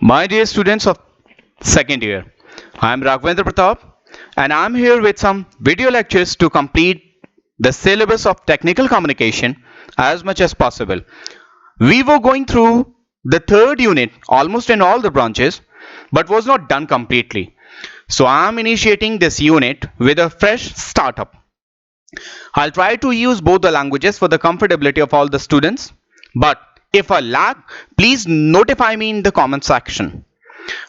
My dear students of second year, I am Raghvendra Pratap and I am here with some video lectures to complete the syllabus of technical communication as much as possible. We were going through the third unit almost in all the branches but was not done completely. So I am initiating this unit with a fresh startup. I'll try to use both the languages for the comfortability of all the students, but if I lag, please notify me in the comment section.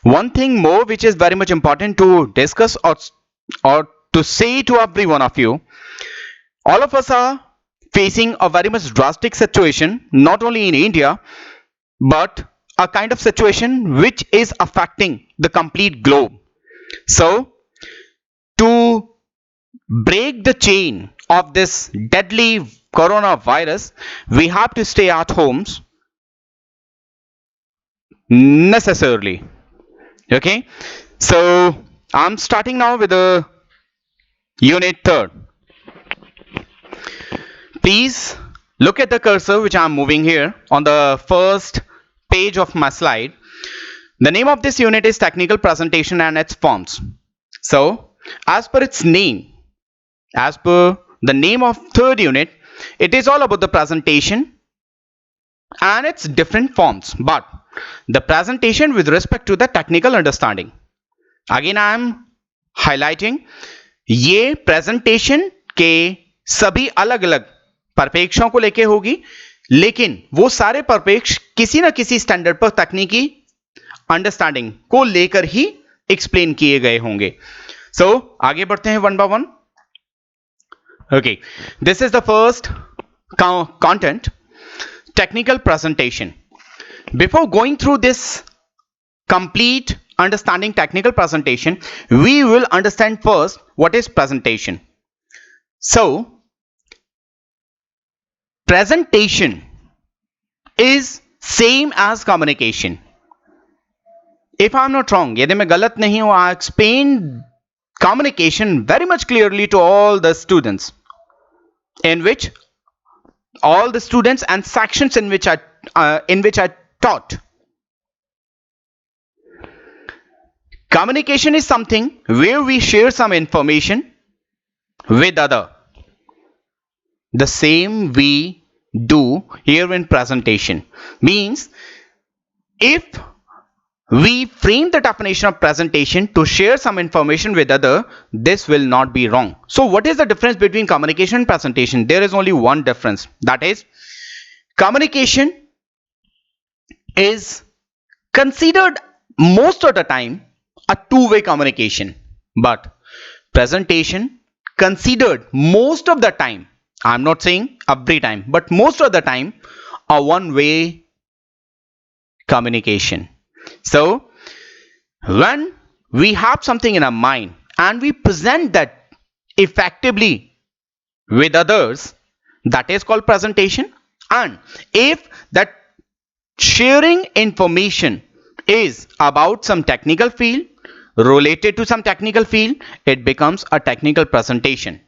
One thing more which is very much important to discuss or to say to every one of you, all of us are facing a very much drastic situation, not only in India, but a kind of situation which is affecting the complete globe. So, to break the chain of this deadly coronavirus, we have to stay at homes necessarily. Okay, so I'm starting now with the unit third. Please look at the cursor which I'm moving here on the first page of my slide. The name of this unit is technical presentation and its forms. So as per its name, as per the name of third unit, it is all about the presentation and its different forms, but the presentation with respect to the technical understanding. Again I am highlighting, ये presentation के सभी अलग अलग परिप्रेक्ष्यों को लेके होगी, लेकिन वो सारे परिप्रेक्ष्य किसी ना किसी स्टैंडर्ड पर तकनीकी अंडरस्टैंडिंग को लेकर ही एक्सप्लेन किए गए होंगे. सो आगे बढ़ते हैं one by one. Okay, this is the first content, technical presentation. Before going through this complete understanding technical presentation, we will understand first what is presentation. So, presentation is same as communication. If I am not wrong, यदि मैं गलत नहीं हूं, I explained communication very much clearly to all the students, in which all the students and sections in which I taught. Communication is something where we share some information with other. The same we do here in presentation. Means if we frame the definition of presentation to share some information with other, this will not be wrong. So what is the difference between communication and presentation? There is only one difference. That is, communication is considered most of the time a two-way communication, but presentation considered most of the time, I'm not saying every time, but most of the time, a one-way communication. So when we have something in our mind and we present that effectively with others, that is called presentation. And if that sharing information is about some technical field, related to some technical field, it becomes a technical presentation.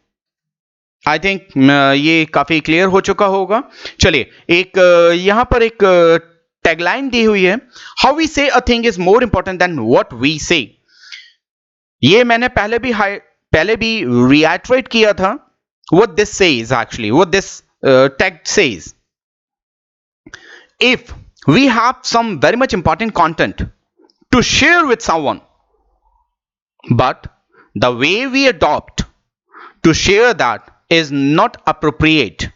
I think ये काफी clear हो चुका होगा. चलिए एक यहां पर एक टैगलाइन दी हुई है, how we say a thing is more important than what we say. ये मैंने पहले भी रिएटरेट किया था. What this says actually, what this tag says, if we have some very much important content to share with someone, but the way we adopt to share that is not appropriate,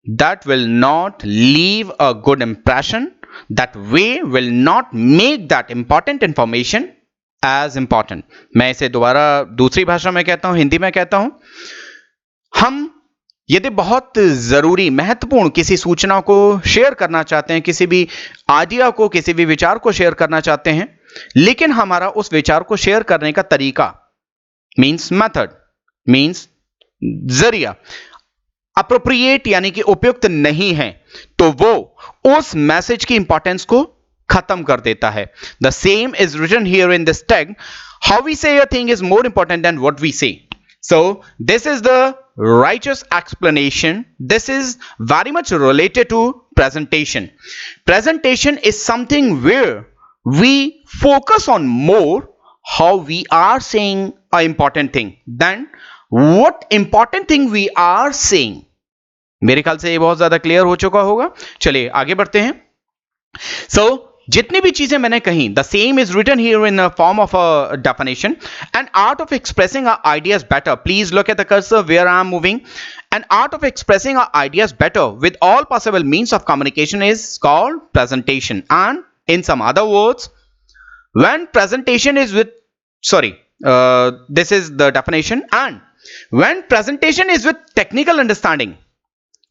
that will not leave a good impression. That way will not make that important information as important. मैं इसे दोबारा दूसरी भाषा में कहता हूं, हिंदी में कहता हूं. हम यदि बहुत जरूरी महत्वपूर्ण किसी सूचना को शेयर करना चाहते हैं, किसी भी आइडिया को, किसी भी विचार को शेयर करना चाहते हैं, लेकिन हमारा उस विचार को शेयर करने का तरीका, मीन्स मेथड, मीन्स जरिया, अप्रोप्रिएट यानी कि उपयुक्त नहीं है, तो वो उस मैसेज की इंपॉर्टेंस को खत्म कर देता है. The same is written here in this tag, how we say a thing is more important than what we say. So this is the righteous explanation. This is very much related to presentation. Presentation is something where we focus on more how we are saying an important thing than what important thing we are saying. मेरे ख्याल से ये बहुत ज्यादा clear हो चुका होगा. चलिए आगे बढ़ते हैं. So जितनी भी चीजें मैंने कही, the same is written here in the form of a definition. An art of expressing our ideas better. Please look at the cursor where I am moving. An art of expressing our ideas better with all possible means of communication is called presentation. And in some other words, when presentation is with, this is the definition. And when presentation is with technical understanding,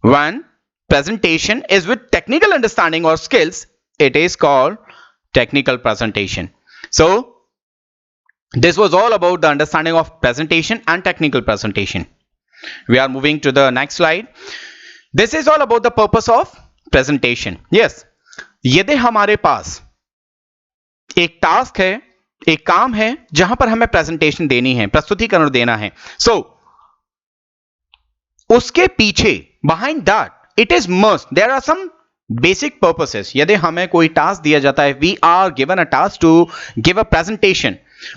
when presentation is with technical understanding or skills, it is called technical presentation. So this was all about the understanding of presentation and technical presentation. We are moving to the next slide. This is all about the purpose of presentation. Yes, यदि हमारे पास एक task है, एक काम है जहां पर हमें प्रेजेंटेशन देनी है, प्रस्तुतिकरण देना है, so उसके पीछे behind that it is must there are some basic purposes. यदि हमें कोई टास्क दिया जाता है, we are given a task to give a presentation,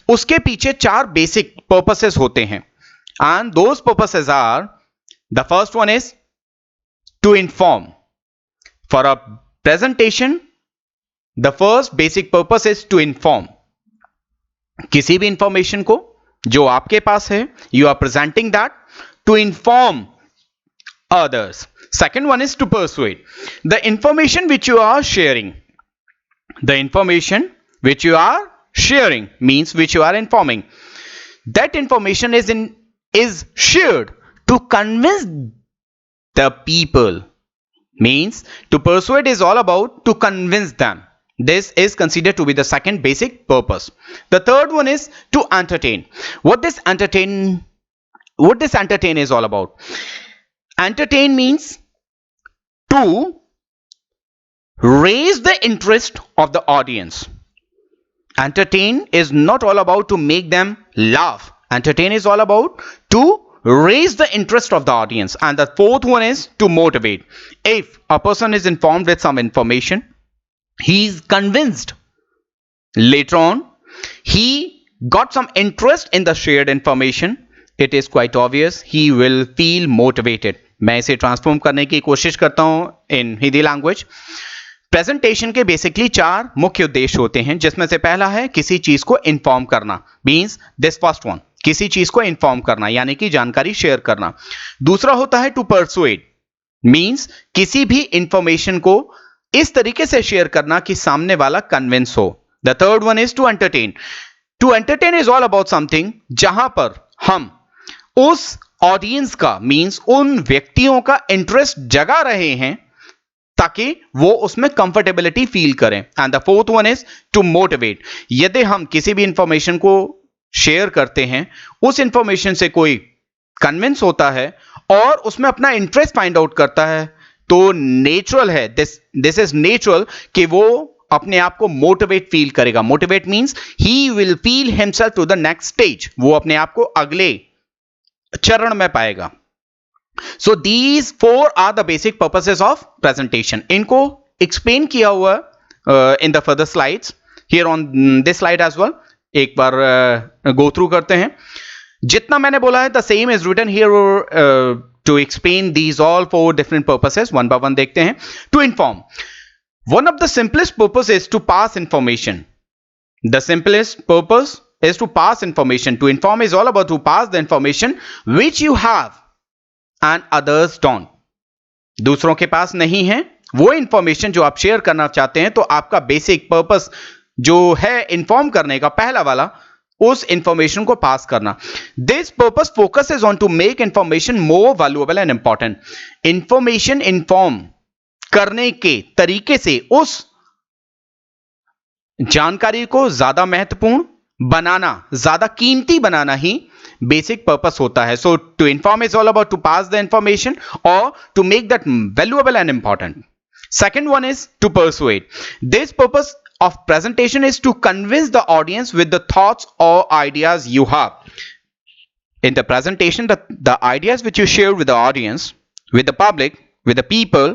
उसके पीछे 4 basic purposes होते हैं. And those purposes are, the first one is to inform. For a presentation, the first basic purpose is to inform. किसी भी information को जो आपके पास है, you are presenting that to inform others. Second one is to persuade. The information which you are sharing, the information which you are sharing means which you are informing, that information is shared to convince the people. Means to persuade is all about to convince them. This is considered to be the second basic purpose. The third one is to entertain. What this entertain is all about? Entertain means to raise the interest of the audience. Entertain is not all about to make them laugh. Entertain is all about to raise the interest of the audience. And the fourth one is to motivate. If a person is informed with some information, he is convinced, later on he got some interest in the shared information, it is quite obvious he will feel motivated. मैं इसे transform करने की कोशिश करता हूं इन Hindi language. Presentation के basically 4 मुख्य उद्देश्य होते हैं, जिसमें से पहला है किसी चीज को इन्फॉर्म करना. मींस दिस फर्स्ट वन, किसी चीज को इन्फॉर्म करना यानी कि जानकारी शेयर करना. दूसरा होता है टू परसुएड, मींस किसी भी इंफॉर्मेशन को इस तरीके से शेयर करना कि सामने वाला कन्विंस हो. The third one is to entertain. To entertain is all about something जहां पर हम उस ऑडियंस का मींस उन व्यक्तियों का इंटरेस्ट जगा रहे हैं ताकि वो उसमें कंफर्टेबिलिटी फील करें. And the fourth one is to motivate. यदि हम किसी भी इंफॉर्मेशन को शेयर करते हैं, उस इंफॉर्मेशन से कोई कन्विंस होता है और उसमें अपना इंटरेस्ट फाइंड आउट करता है, तो नेचुरल है, दिस इज नेचुरल कि वो अपने आप को मोटिवेट फील करेगा. Motivate means he will feel himself to the next stage. वो अपने आप को अगले चरण में पाएगा. So these 4 are the basic purposes of presentation. इनको एक्सप्लेन किया हुआ in the further slides here on this slide as well. एक बार गो थ्रू करते हैं. जितना मैंने बोला है the same is written here to explain these all 4 different purposes. One by one देखते हैं. To inform. One of the simplest purpose is to pass information. The simplest purpose is to pass information. To inform is all about to pass the information which you have and others don't. दूसरों के पास नहीं है वो information जो आप share करना चाहते हैं, तो आपका बेसिक पर्पस जो है इन्फॉर्म करने का पहला वाला, उस इंफॉर्मेशन को पास करना. This purpose focuses on to make information more valuable and important. Information inform करने के तरीके से उस जानकारी को ज्यादा महत्वपूर्ण बनाना, ज्यादा कीमती बनाना ही बेसिक पर्पस होता है. So to inform is all about to pass the information और to make that valuable and important. Second one is to persuade. This purpose of presentation is to convince the audience with the thoughts or ideas you have. in the presentation, the ideas which you share with the audience, with the public, with the people,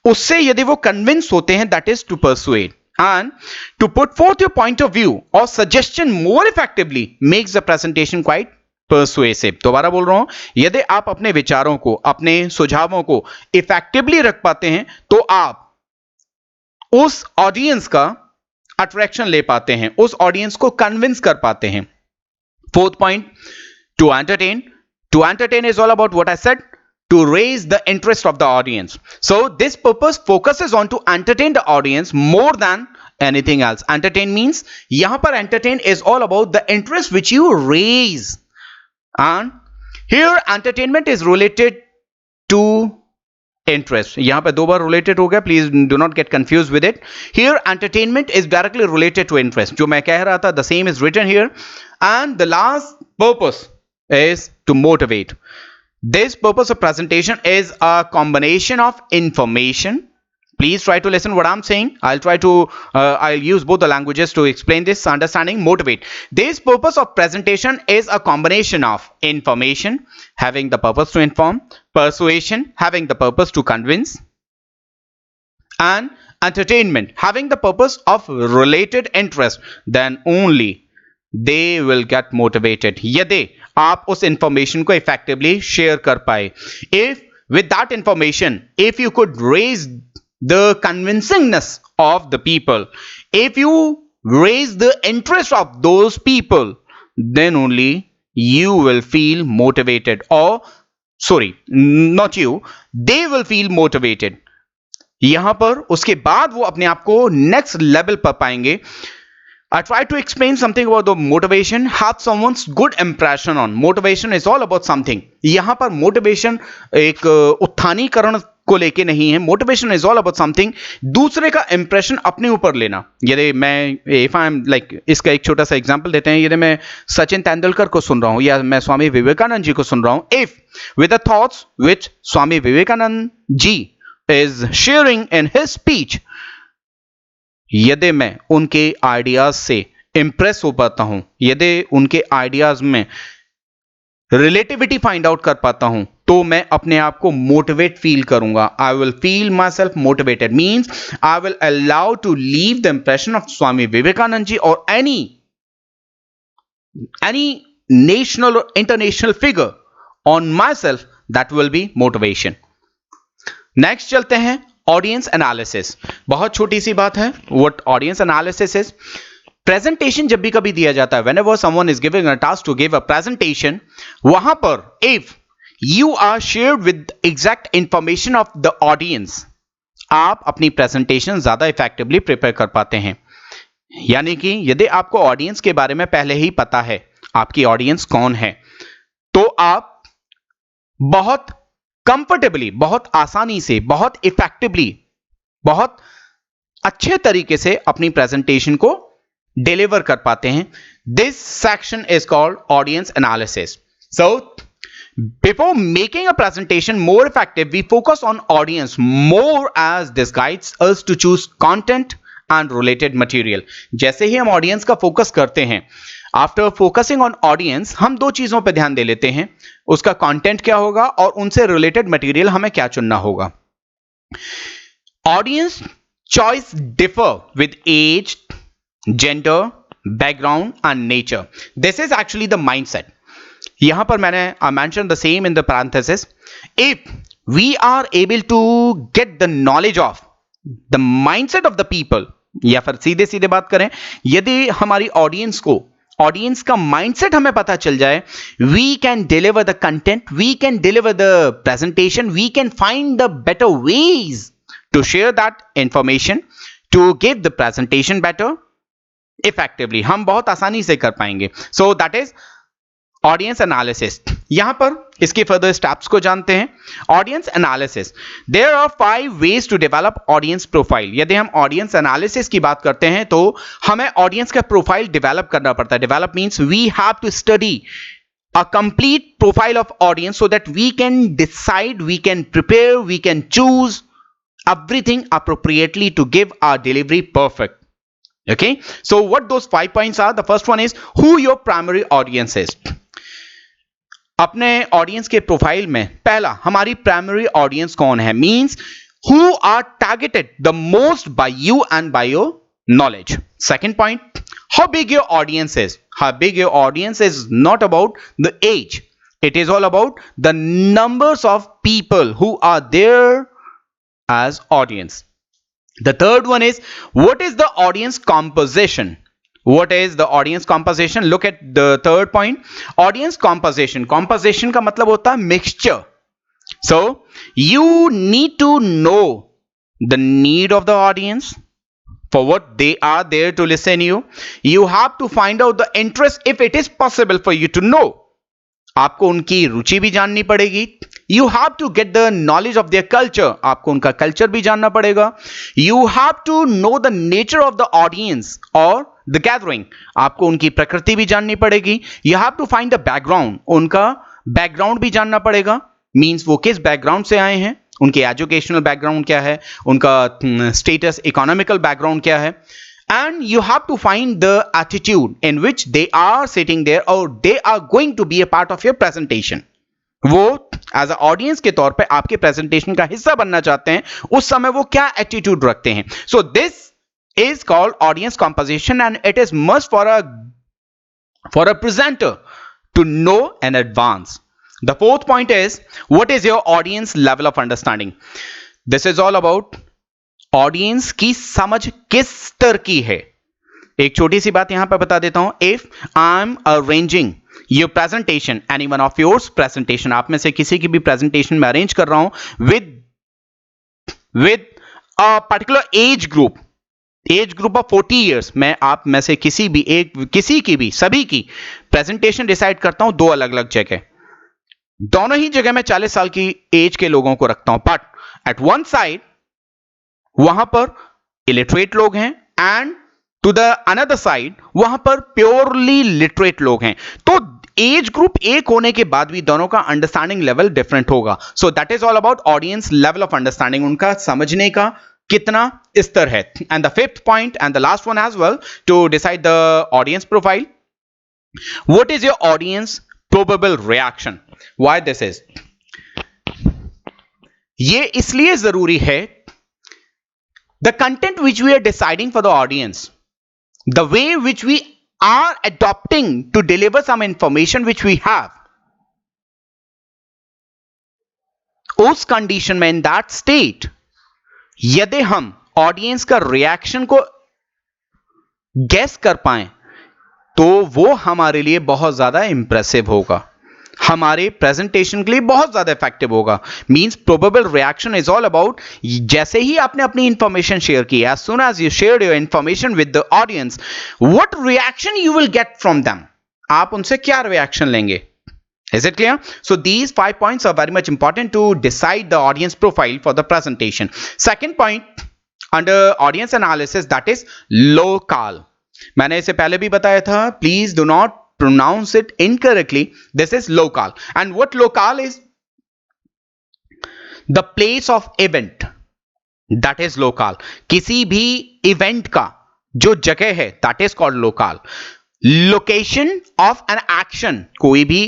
उससे यदि वो convince होते हैं, that is to persuade, and to put forth your point of view or suggestion more effectively makes the presentation quite persuasive. दोबारा बोल रहा हूं, यदि आप अपने विचारों को, अपने सुझावों को इफेक्टिवली रख पाते हैं तो आप उस ऑडियंस का अट्रैक्शन ले पाते हैं, उस ऑडियंस को कन्विंस कर पाते हैं. Fourth point, to entertain. To entertain is all about what I said, to raise the interest of the audience. So this purpose focuses on to entertain the audience more than anything else. Entertain means, yahan par entertain is all about the interest which you raise, and here entertainment is related to interest. yahan pe do baar related ho gaya, please do not get confused with it. Here entertainment is directly related to interest. jo main keh raha tha, the same is written here. And the last purpose is to motivate. This purpose of presentation is a combination of information. Please try to listen what I'm saying. I'll use both the languages to explain this. Understanding, motivate. This purpose of presentation is a combination of information, having the purpose to inform, persuasion, having the purpose to convince, and entertainment, having the purpose of related interest. Then only they will get motivated. यदि आप उस information को effectively share कर पाए. If with that information, if you could raise the convincingness of the people, if you raise the interest of those people, then only you will feel motivated, or sorry, not you, they will feel motivated. यहां पर उसके बाद वो अपने आप को next level पर पाएंगे. I try to explain something about the motivation. Have someone's good impression on. Motivation is all about something. यहाँ पर motivation एक उत्थानीकरण को लेके नहीं है. Motivation is all about something. दूसरे का impression अपने ऊपर लेना. यदि मैं if I am like इसका एक छोटा सा example देते हैं. यदि मैं सचिन तेंदुलकर को सुन रहा हूँ या मैं स्वामी विवेकानंद जी को सुन रहा हूँ. If with the thoughts which Swami Vivekananda ji is sharing in his speech, यदि मैं उनके आइडियाज से इंप्रेस हो पाता हूं, यदि उनके आइडियाज में रिलेटिविटी फाइंड आउट कर पाता हूं, तो मैं अपने आप को मोटिवेट फील करूंगा. I will feel myself motivated. Means I will allow to leave the impression of Swami Vivekananda ji और एनी नेशनल और international figure on myself. That will be motivation. Next चलते हैं ऑडियंस एनालिसिस. बहुत छोटी सी बात है. What audience analysis is, presentation जब भी कभी दिया जाता है, whenever someone is giving a task to give a presentation, वहां पर if you are shared with exact information of the audience, आप अपनी प्रेजेंटेशन ज्यादा इफेक्टिवली प्रिपेयर कर पाते हैं. यानी कि यदि आपको ऑडियंस के बारे में पहले ही पता है, आपकी ऑडियंस कौन है, तो आप बहुत कंफर्टेबली, बहुत आसानी से, बहुत इफेक्टिवली, बहुत अच्छे तरीके से अपनी प्रेजेंटेशन को डिलीवर कर पाते हैं. This section is called audience analysis. So before making a presentation more effective, we focus on audience more as this guides us to choose content and related material. जैसे ही हम ऑडियंस का focus करते हैं, after focusing on audience, हम दो चीजों पर ध्यान दे लेते हैं. उसका कंटेंट क्या होगा और उनसे रिलेटेड मटेरियल हमें क्या चुनना होगा. Audience choice differ with age, gender, background and nature. This is actually the mindset. यहां पर मैंने mention the same in the parenthesis. If we are able to get the knowledge of the mindset of the people, या फिर सीधे सीधे बात करें, यदि हमारी ऑडियंस का माइंडसेट हमें पता चल जाए, we can deliver the content, we can deliver the presentation, we can find the better ways to share that information, to give the presentation better effectively. हम बहुत आसानी से कर पाएंगे. So that is audience analysis. यहां पर इसके further steps को जानते हैं. Audience analysis, there are 5 ways to develop audience profile. यदि हम ऑडियंस एनालिसिस की बात करते हैं तो हमें ऑडियंस का प्रोफाइल डेवलप करना पड़ता है. Develop means we have to study a complete profile of audience so that we can decide, we can prepare, we can choose everything appropriately to give our delivery perfect. Okay, so what those 5 points are? The first one is who your primary audience is. अपने audience के profile में पहला हमारी primary audience कौन है, means who are targeted the most by you and by your knowledge. Second point, how big your audience is. How big your audience is not about the age, it is all about the numbers of people who are there as audience. The third one is, what is the audience composition. What is the audience composition? Look at the third point, audience composition. Composition का मतलब होता है mixture. So you need to know the need of the audience for what they are there to listen you. You have to find out the interest if it is possible for you to know. आपको उनकी रुचि भी जाननी पड़ेगी. You have to get the knowledge of their culture. आपको उनका culture भी जानना पड़ेगा. You have to know the nature of the audience or the gathering. आपको उनकी प्रकृति भी जाननी पड़ेगी. You have to find the background. उनका बैकग्राउंड भी जानना पड़ेगा. मीन्स वो किस बैकग्राउंड से आए हैं, उनके एजुकेशनल बैकग्राउंड क्या है, उनका स्टेटस इकोनॉमिकल बैकग्राउंड क्या है. And you have to find the attitude in which they are sitting there और they are going to be a part of your presentation. वो एज अ ऑडियंस के तौर पे आपके प्रेजेंटेशन का हिस्सा बनना चाहते हैं, उस समय वो क्या एटीट्यूड रखते हैं. So this is called audience composition and it is must for a presenter to know in advance. The fourth point is, what is your audience level of understanding? This is all about audience की समझ किस स्तर की है. एक छोटी सी बात यहां पर बता देता हूं. If I'm arranging your presentation, any one of yours presentation, आप में से किसी की भी presentation में arrange कर रहा हूं with a particular age group of 40 years, मैं आप में से किसी की भी सभी की presentation decide करता हूं दो अलग अलग जगह. दोनों ही जगह मैं 40 साल की एज के लोगों को रखता हूं, बट एट वन साइड वहां पर इलिटरेट लोग हैं and to the another side वहां पर प्योरली लिटरेट लोग हैं. तो एज ग्रुप एक होने के बाद भी दोनों का अंडरस्टैंडिंग लेवल डिफरेंट होगा. So that is all about audience level of understanding, उनका समझने का कितना स्तर है. And the fifth point and the last one as well to decide the audience profile, what is your audience probable reaction. Why this is? ये इसलिए जरूरी है, the content which we are deciding for the audience, the way which we are adopting to deliver some information which we have, उस condition में, in that state, यदि हम audience का reaction को गेस कर पाए तो वो हमारे लिए बहुत ज्यादा इंप्रेसिव होगा, हमारे प्रेजेंटेशन के लिए बहुत ज्यादा इफेक्टिव होगा. Means probable reaction is all about, जैसे ही आपने अपनी इंफॉर्मेशन शेयर की, as soon as you shared your information with the audience, what reaction you will get from them. आप उनसे क्या रिएक्शन लेंगे. Is it clear? So these 5 points are very much important to decide the audience profile for the presentation. Second point under audience analysis, that is local. मैंने इसे पहले भी बताया था, please do not pronounce it incorrectly. This is local. And what local is? The place of event, that is local. किसी भी event का जो जगह है, that is called local. Location of an action, कोई भी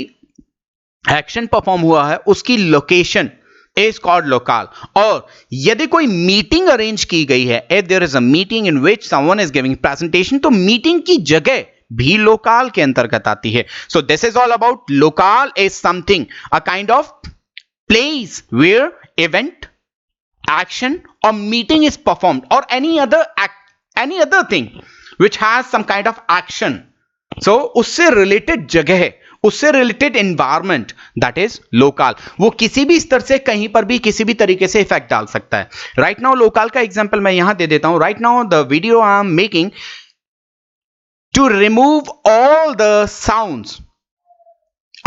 action perform हुआ है उसकी location is called local. और यदि कोई मीटिंग अरेंज की गई है, if there is a meeting in which someone is giving presentation, तो मीटिंग की जगह भी लोकल के अंतर्गत आती है. So this is all about local is something, a kind of place where event, action और मीटिंग इज परफॉर्म्ड और any other thing which has some kind of action. So उससे रिलेटेड जगह, उससे related environment, that is local. वो किसी भी स्तर से कहीं पर भी किसी भी तरीके से इफेक्ट डाल सकता है. राइट नाउ लोकल का एग्जांपल मैं यहां दे देता हूं. Right now the video I am making to remove all the sounds,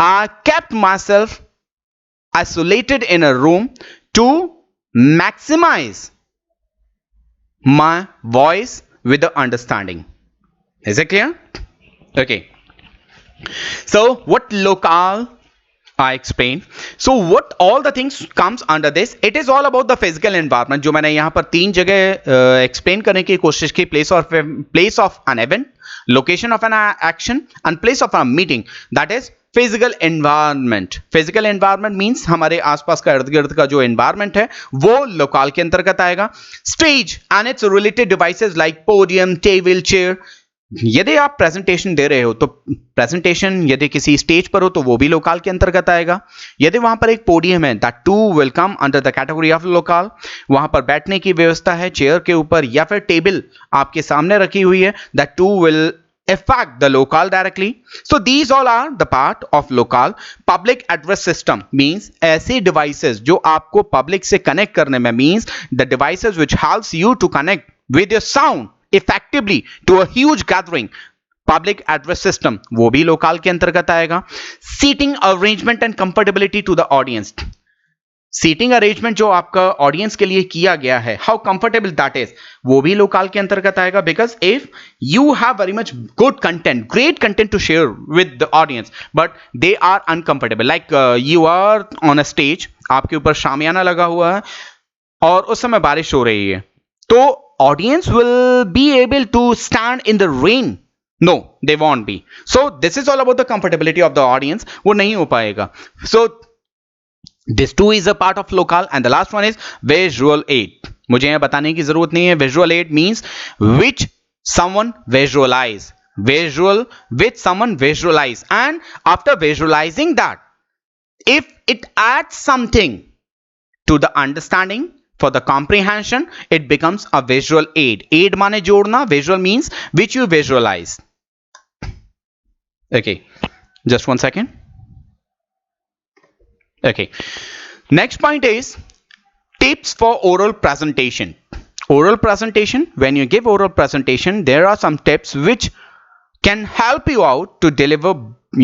I kept myself isolated in a room to maximize my voice with the understanding. Is it clear? Okay. So what local I explained. So what all the things comes under this? It is all about the physical environment. जो मैंने यहाँ पर 3 जगह explain करने की कोशिश की. Place of an event, location of an action and place of a meeting. That is physical environment means हमारे आसपास का इर्द गिर्द का जो एनवायरनमेंट है वो लोकल के अंतर्गत आएगा. Stage and it's related devices like podium, table, chair. यदि आप प्रेजेंटेशन दे रहे हो तो प्रेजेंटेशन यदि किसी स्टेज पर हो तो वो भी लोकल के अंतर्गत आएगा. यदि वहां पर एक पोडियम है, that too will come under the category of local. वहां पर बैठने की व्यवस्था है चेयर के ऊपर या फिर टेबल आपके सामने रखी हुई है, that too will affect the local directly. So these all are the part of local. Public address system means ऐसे devices जो आपको public से connect करने में, means the devices which helps you to connect with your sound effectively to a huge gathering. Public address system वो भी local के अंतर्गत आएगा. Seating arrangement and comfortability to the audience. Seating arrangement जो आपका ऑडियंस के लिए किया गया है, हाउ कंफर्टेबल दैट इज, वो भी लोकल के अंतर्गत आएगा. Because if you have very much good content, great content to share with the audience, but they are uncomfortable, like you are on a stage, आपके ऊपर शामियाना लगा हुआ है और उस समय बारिश हो रही है, तो audience will be able to stand in the rain. No, they won't be. So this is all about the comfortability of the audience. वो नहीं हो पाएगा. So this too is a part of local. And the last one is visual aid. मुझे यह बताने की जरूरत नहीं है. Visual aid means which someone visualize. Visual which someone visualize. And after visualizing that, if it adds something to the understanding, for the comprehension, it becomes a visual aid. Aid माने जोड़ना. Visual means which you visualize. Okay, just one second. Okay, next point is tips for oral presentation. Oral presentation, when you give oral presentation, there are some tips which can help you out to deliver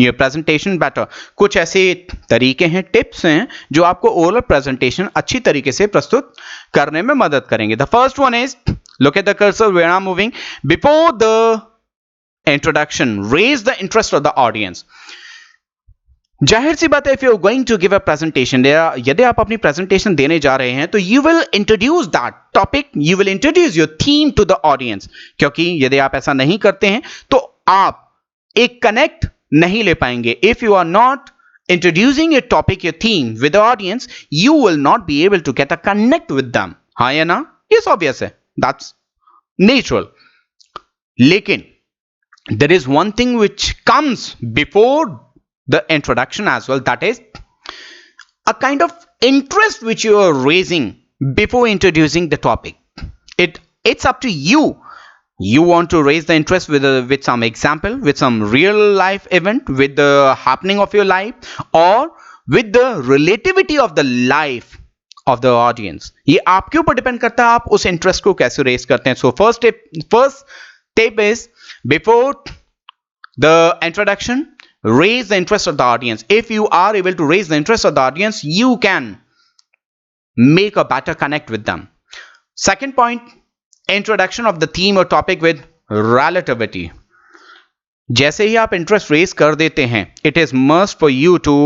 your presentation better. कुछ ऐसे तरीके हैं, tips हैं जो आपको oral presentation अच्छी तरीके से प्रस्तुत करने में मदद करेंगे. The first one is, look at the cursor where I'm moving. Before the introduction, raise the interest of the audience. जाहिर सी बात है, if you are going to give a presentation, यदि आप अपनी प्रेजेंटेशन देने जा रहे हैं तो you will introduce that topic, you will introduce your theme to the audience. क्योंकि यदि आप ऐसा नहीं करते हैं तो आप एक कनेक्ट नहीं ले पाएंगे. If you are not introducing your topic, your theme with the audience, you will not be able to get a connect with them. हाँ या ना? यस, ऑब्वियस है, दैट्स नेचुरल. लेकिन there is one thing which comes before the introduction as well, that is a kind of interest which you are raising before introducing the topic. It's up to you. You want to raise the interest with some example, with some real life event, with the happening of your life, or with the relativity of the life of the audience. ये आपके ऊपर depend करता है आप उस interest को कैसे raise करते हैं. So first tip is, before the introduction, raise the interest of the audience. If you are able to raise the interest of the audience, you can make a better connect with them. Second point, introduction of the theme or topic with relativity. जैसे ही आप interest raise कर देते हैं, it is must for you to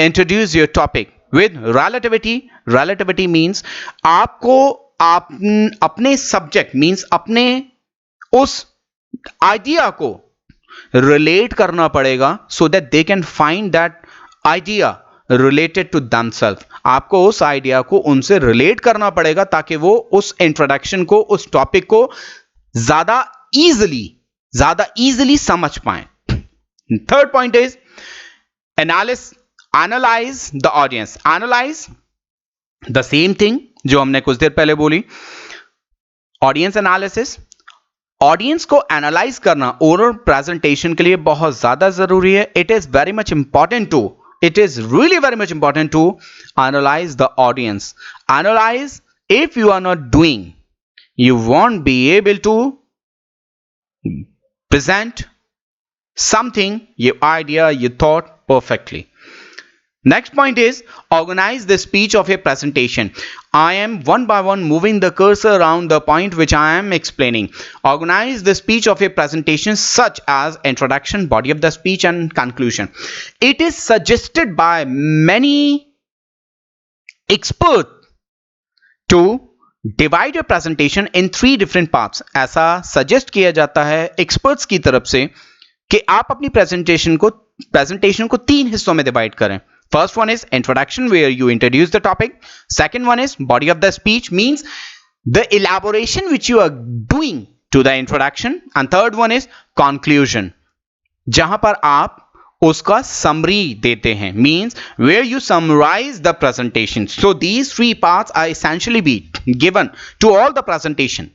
introduce your topic with relativity. Relativity means आपको अपने subject, means अपने उस idea को रिलेट करना पड़ेगा, so that they can find that idea related to themselves. आपको उस आइडिया को उनसे रिलेट करना पड़ेगा ताकि वो उस इंट्रोडक्शन को, उस टॉपिक को ज्यादा इजीली समझ पाए. Third point is analyze the audience. Analyze the same thing जो हमने कुछ देर पहले बोली, ऑडियंस एनालिसिस. ऑडियंस को एनालाइज करना ओरल प्रेजेंटेशन के लिए बहुत ज्यादा जरूरी है. It is very much important to, it is really very much important to analyze the audience. Analyze. If you are not doing, you won't be able to present something, your idea, your thought perfectly. Next point is, organize the speech of your presentation. I am one by one moving the cursor around the point which I am explaining. Organize the speech of your presentation such as introduction, body of the speech and conclusion. It is suggested by many experts to divide your presentation in 3 different parts. ऐसा suggest किया जाता है experts की तरफ से कि आप अपनी presentation को प्रेजेंटेशन को 3 हिस्सों में डिवाइड करें. First one is introduction, where you introduce the topic. Second one is body of the speech, means the elaboration which you are doing to the introduction. And third one is conclusion, जहां पर आप उसका summary देते हैं, means where you summarize the presentation. So these 3 parts are essentially be given to all the presentation.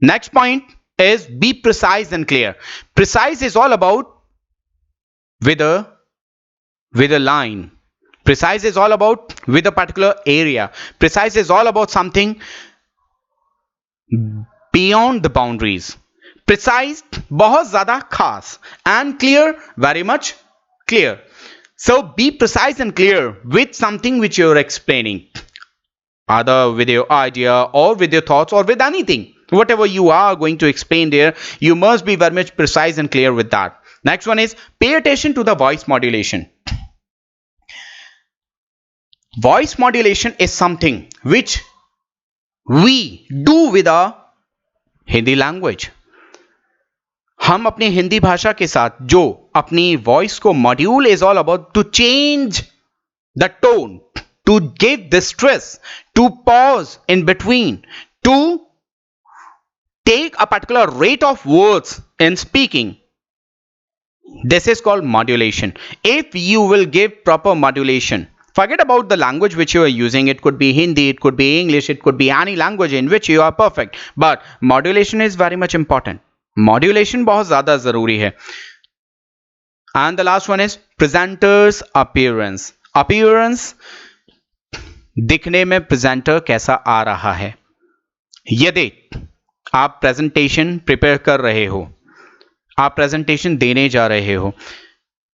Next point is be precise and clear. Precise is all about with a line. Precise is all about with a particular area. Precise is all about something beyond the boundaries. Precise बहुत ज़्यादा खास and clear very much clear. So be precise and clear with something which you are explaining, either with your idea or with your thoughts or with anything. Whatever you are going to explain there, you must be very much precise and clear with that. Next one is pay attention to the voice modulation. Voice modulation is something which we do with our Hindi language. हम अपनी हिंदी भाषा के साथ जो अपनी voice को module is all about to change the tone, to give the stress, to pause in between, to take a particular rate of words in speaking. This is called modulation. If you will give proper modulation, forget about the language which you are using. It could be Hindi, it could be English, it could be any language in which you are perfect. But modulation is very much important. Modulation बहुत ज़्यादा ज़रूरी है. And the last one is presenter's appearance. Appearance, दिखने में presenter कैसा आ रहा है. यदि आप presentation prepare कर रहे हो, आप presentation देने जा रहे हो,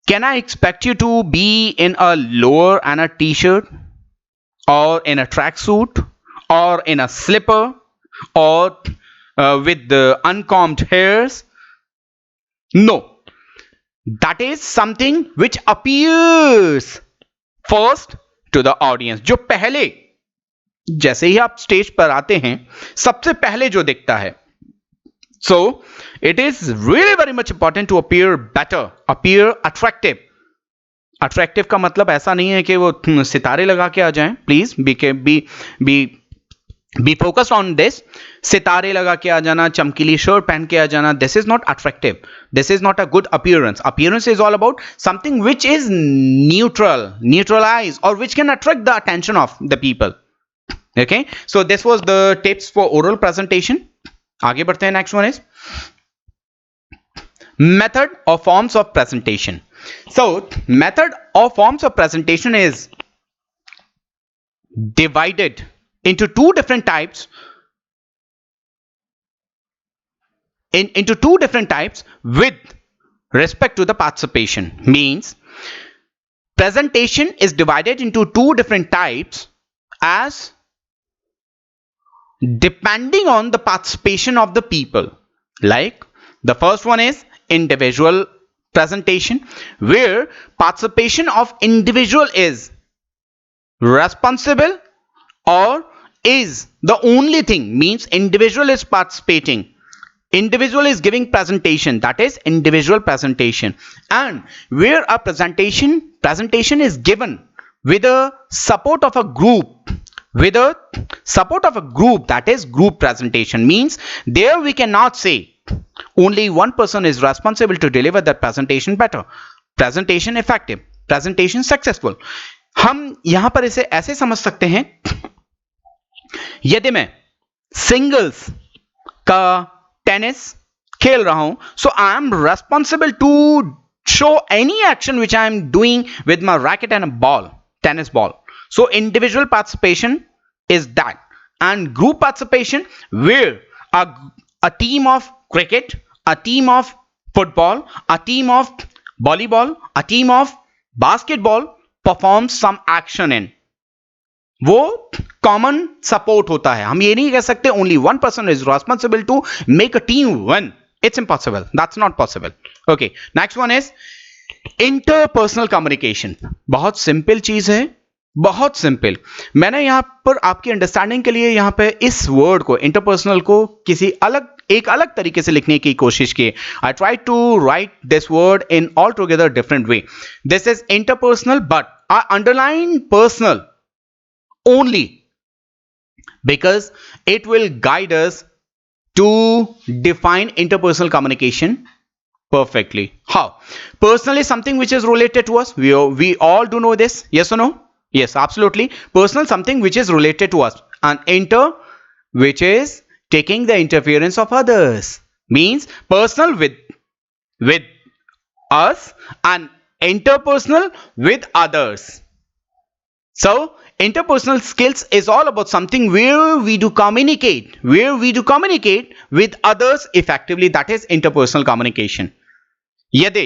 can I expect you to be in a lower and a t-shirt, or in a tracksuit, or in a slipper, or with the uncombed hairs? No. That is something which appears first to the audience. जो पहले, जैसे ही आप stage पर आते हैं, सबसे पहले जो दिखता है. So it is really very much important to appear better, appear attractive. Attractive का मतलब ऐसा नहीं है कि वो सितारे लगा के आ जाएं. Please be focused on this. सितारे लगा के आ जाना, चमकीली शर्ट पहन के आ जाना, this is not attractive. This is not a good appearance. Appearance is all about something which is neutral, neutralize, or which can attract the attention of the people. Okay, so this was the tips for oral presentation. आगे बढ़ते हैं. Next one is method or forms of presentation. So method or forms of presentation is divided into two different types. Into two different types with respect to the participation. Means presentation is divided into two different types as depending on the participation of the people. Like the first one is individual presentation, where participation of individual is responsible or is the only thing, means individual is participating, individual is giving presentation, that is individual presentation. And where a presentation is given with a support of a group, with a support of a group, that is group presentation. Means there we cannot say only one person is responsible to deliver that presentation better, presentation effective, presentation successful. हम यहां पर इसे ऐसे समझ सकते हैं, यदि मैं सिंगल्स का टेनिस खेल रहा हूं, so I am responsible to show any action which I am doing with my racket and a ball, tennis ball. So individual participation is that, and group participation where a team of cricket, a team of football, a team of volleyball, a team of basketball performs some action in, वो common support होता है. हम ये नहीं कह सकते only one person is responsible to make a team win. It's impossible. That's not possible. Okay. Next one is interpersonal communication. बहुत simple चीज है. बहुत सिंपल। मैंने यहां पर आपकी अंडरस्टैंडिंग के लिए यहां पे इस वर्ड को इंटरपर्सनल को किसी एक अलग तरीके से लिखने की कोशिश की। I try to write this word in all together different way. This is interpersonal but I underline personal only because it will guide us to define interpersonal communication perfectly. How? Personal is something which is related to us. We all do know this. Yes or no? Yes, absolutely. Personal something which is related to us. And inter which is taking the interference of others. Means personal with us and interpersonal with others. So, interpersonal skills is all about something where we do communicate with others effectively. That is interpersonal communication. Yet,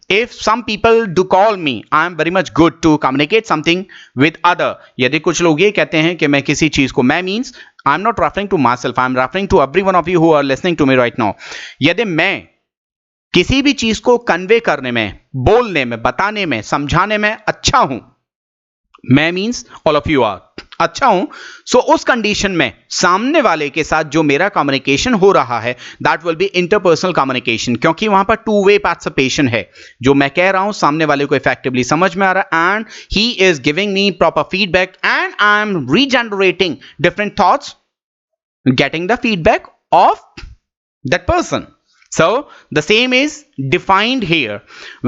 if some people do call me, I am very much good to communicate something with other. यदि कुछ लोग ये कहते हैं कि मैं किसी चीज को मैं means I am not referring to myself, I am referring to every one of you who are listening to me right now. यदि मैं किसी भी चीज को कन्वे करने में, बोलने में, बताने में, समझाने में अच्छा हूं, मैं means all of you are अच्छा हूं, सो उस कंडीशन में सामने वाले के साथ जो मेरा कम्युनिकेशन हो रहा है that will B interpersonal communication, क्योंकि वहां पर टू वे पार्टिसिपेशन है। जो मैं कह रहा हूं सामने वाले को इफेक्टिवली समझ में आ रहा है and he is giving me proper feedback and I am regenerating different thoughts, getting the feedback of that person. So the same is defined here.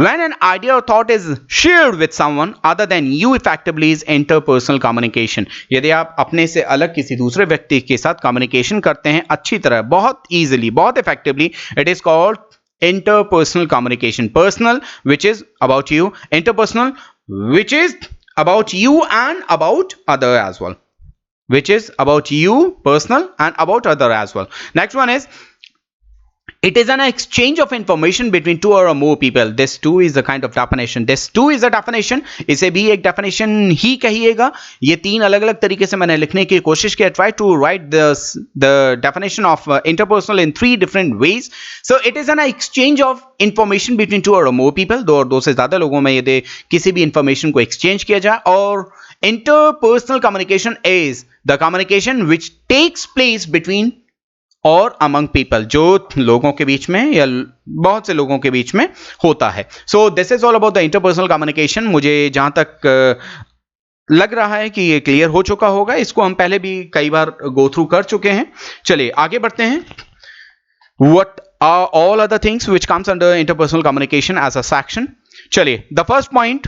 When an idea or thought is shared with someone other than you effectively is interpersonal communication. यदि आप अपने से अलग किसी दूसरे व्यक्ति के साथ कम्युनिकेशन करते हैं अच्छी तरह, बहुत easily, बहुत effectively, it is called interpersonal communication. Personal which is about you, interpersonal which is about you and about other as well, which is about you personal and about other as well. Next one is it is an exchange of information between two or more people. This too is a kind of definition. This too is a definition. इसे भी एक definition ही कहिएगा। ये तीन अलग अलग तरीके से मैंने लिखने की कोशिश की। Try to write the definition of interpersonal in three different ways. So it is an exchange of information between two or more people. दो और दो से ज्यादा लोगों में यदि किसी भी information को exchange किया जाए। और interpersonal communication is the communication which takes place between और among people, जो लोगों के बीच में या बहुत से लोगों के बीच में होता है. So this is all about the interpersonal communication. मुझे जहां तक लग रहा है कि ये क्लियर हो चुका होगा. इसको हम पहले भी कई बार गो थ्रू कर चुके हैं. चलिए आगे बढ़ते हैं. What are all other things which comes under interpersonal communication as a section? चलिए, the first point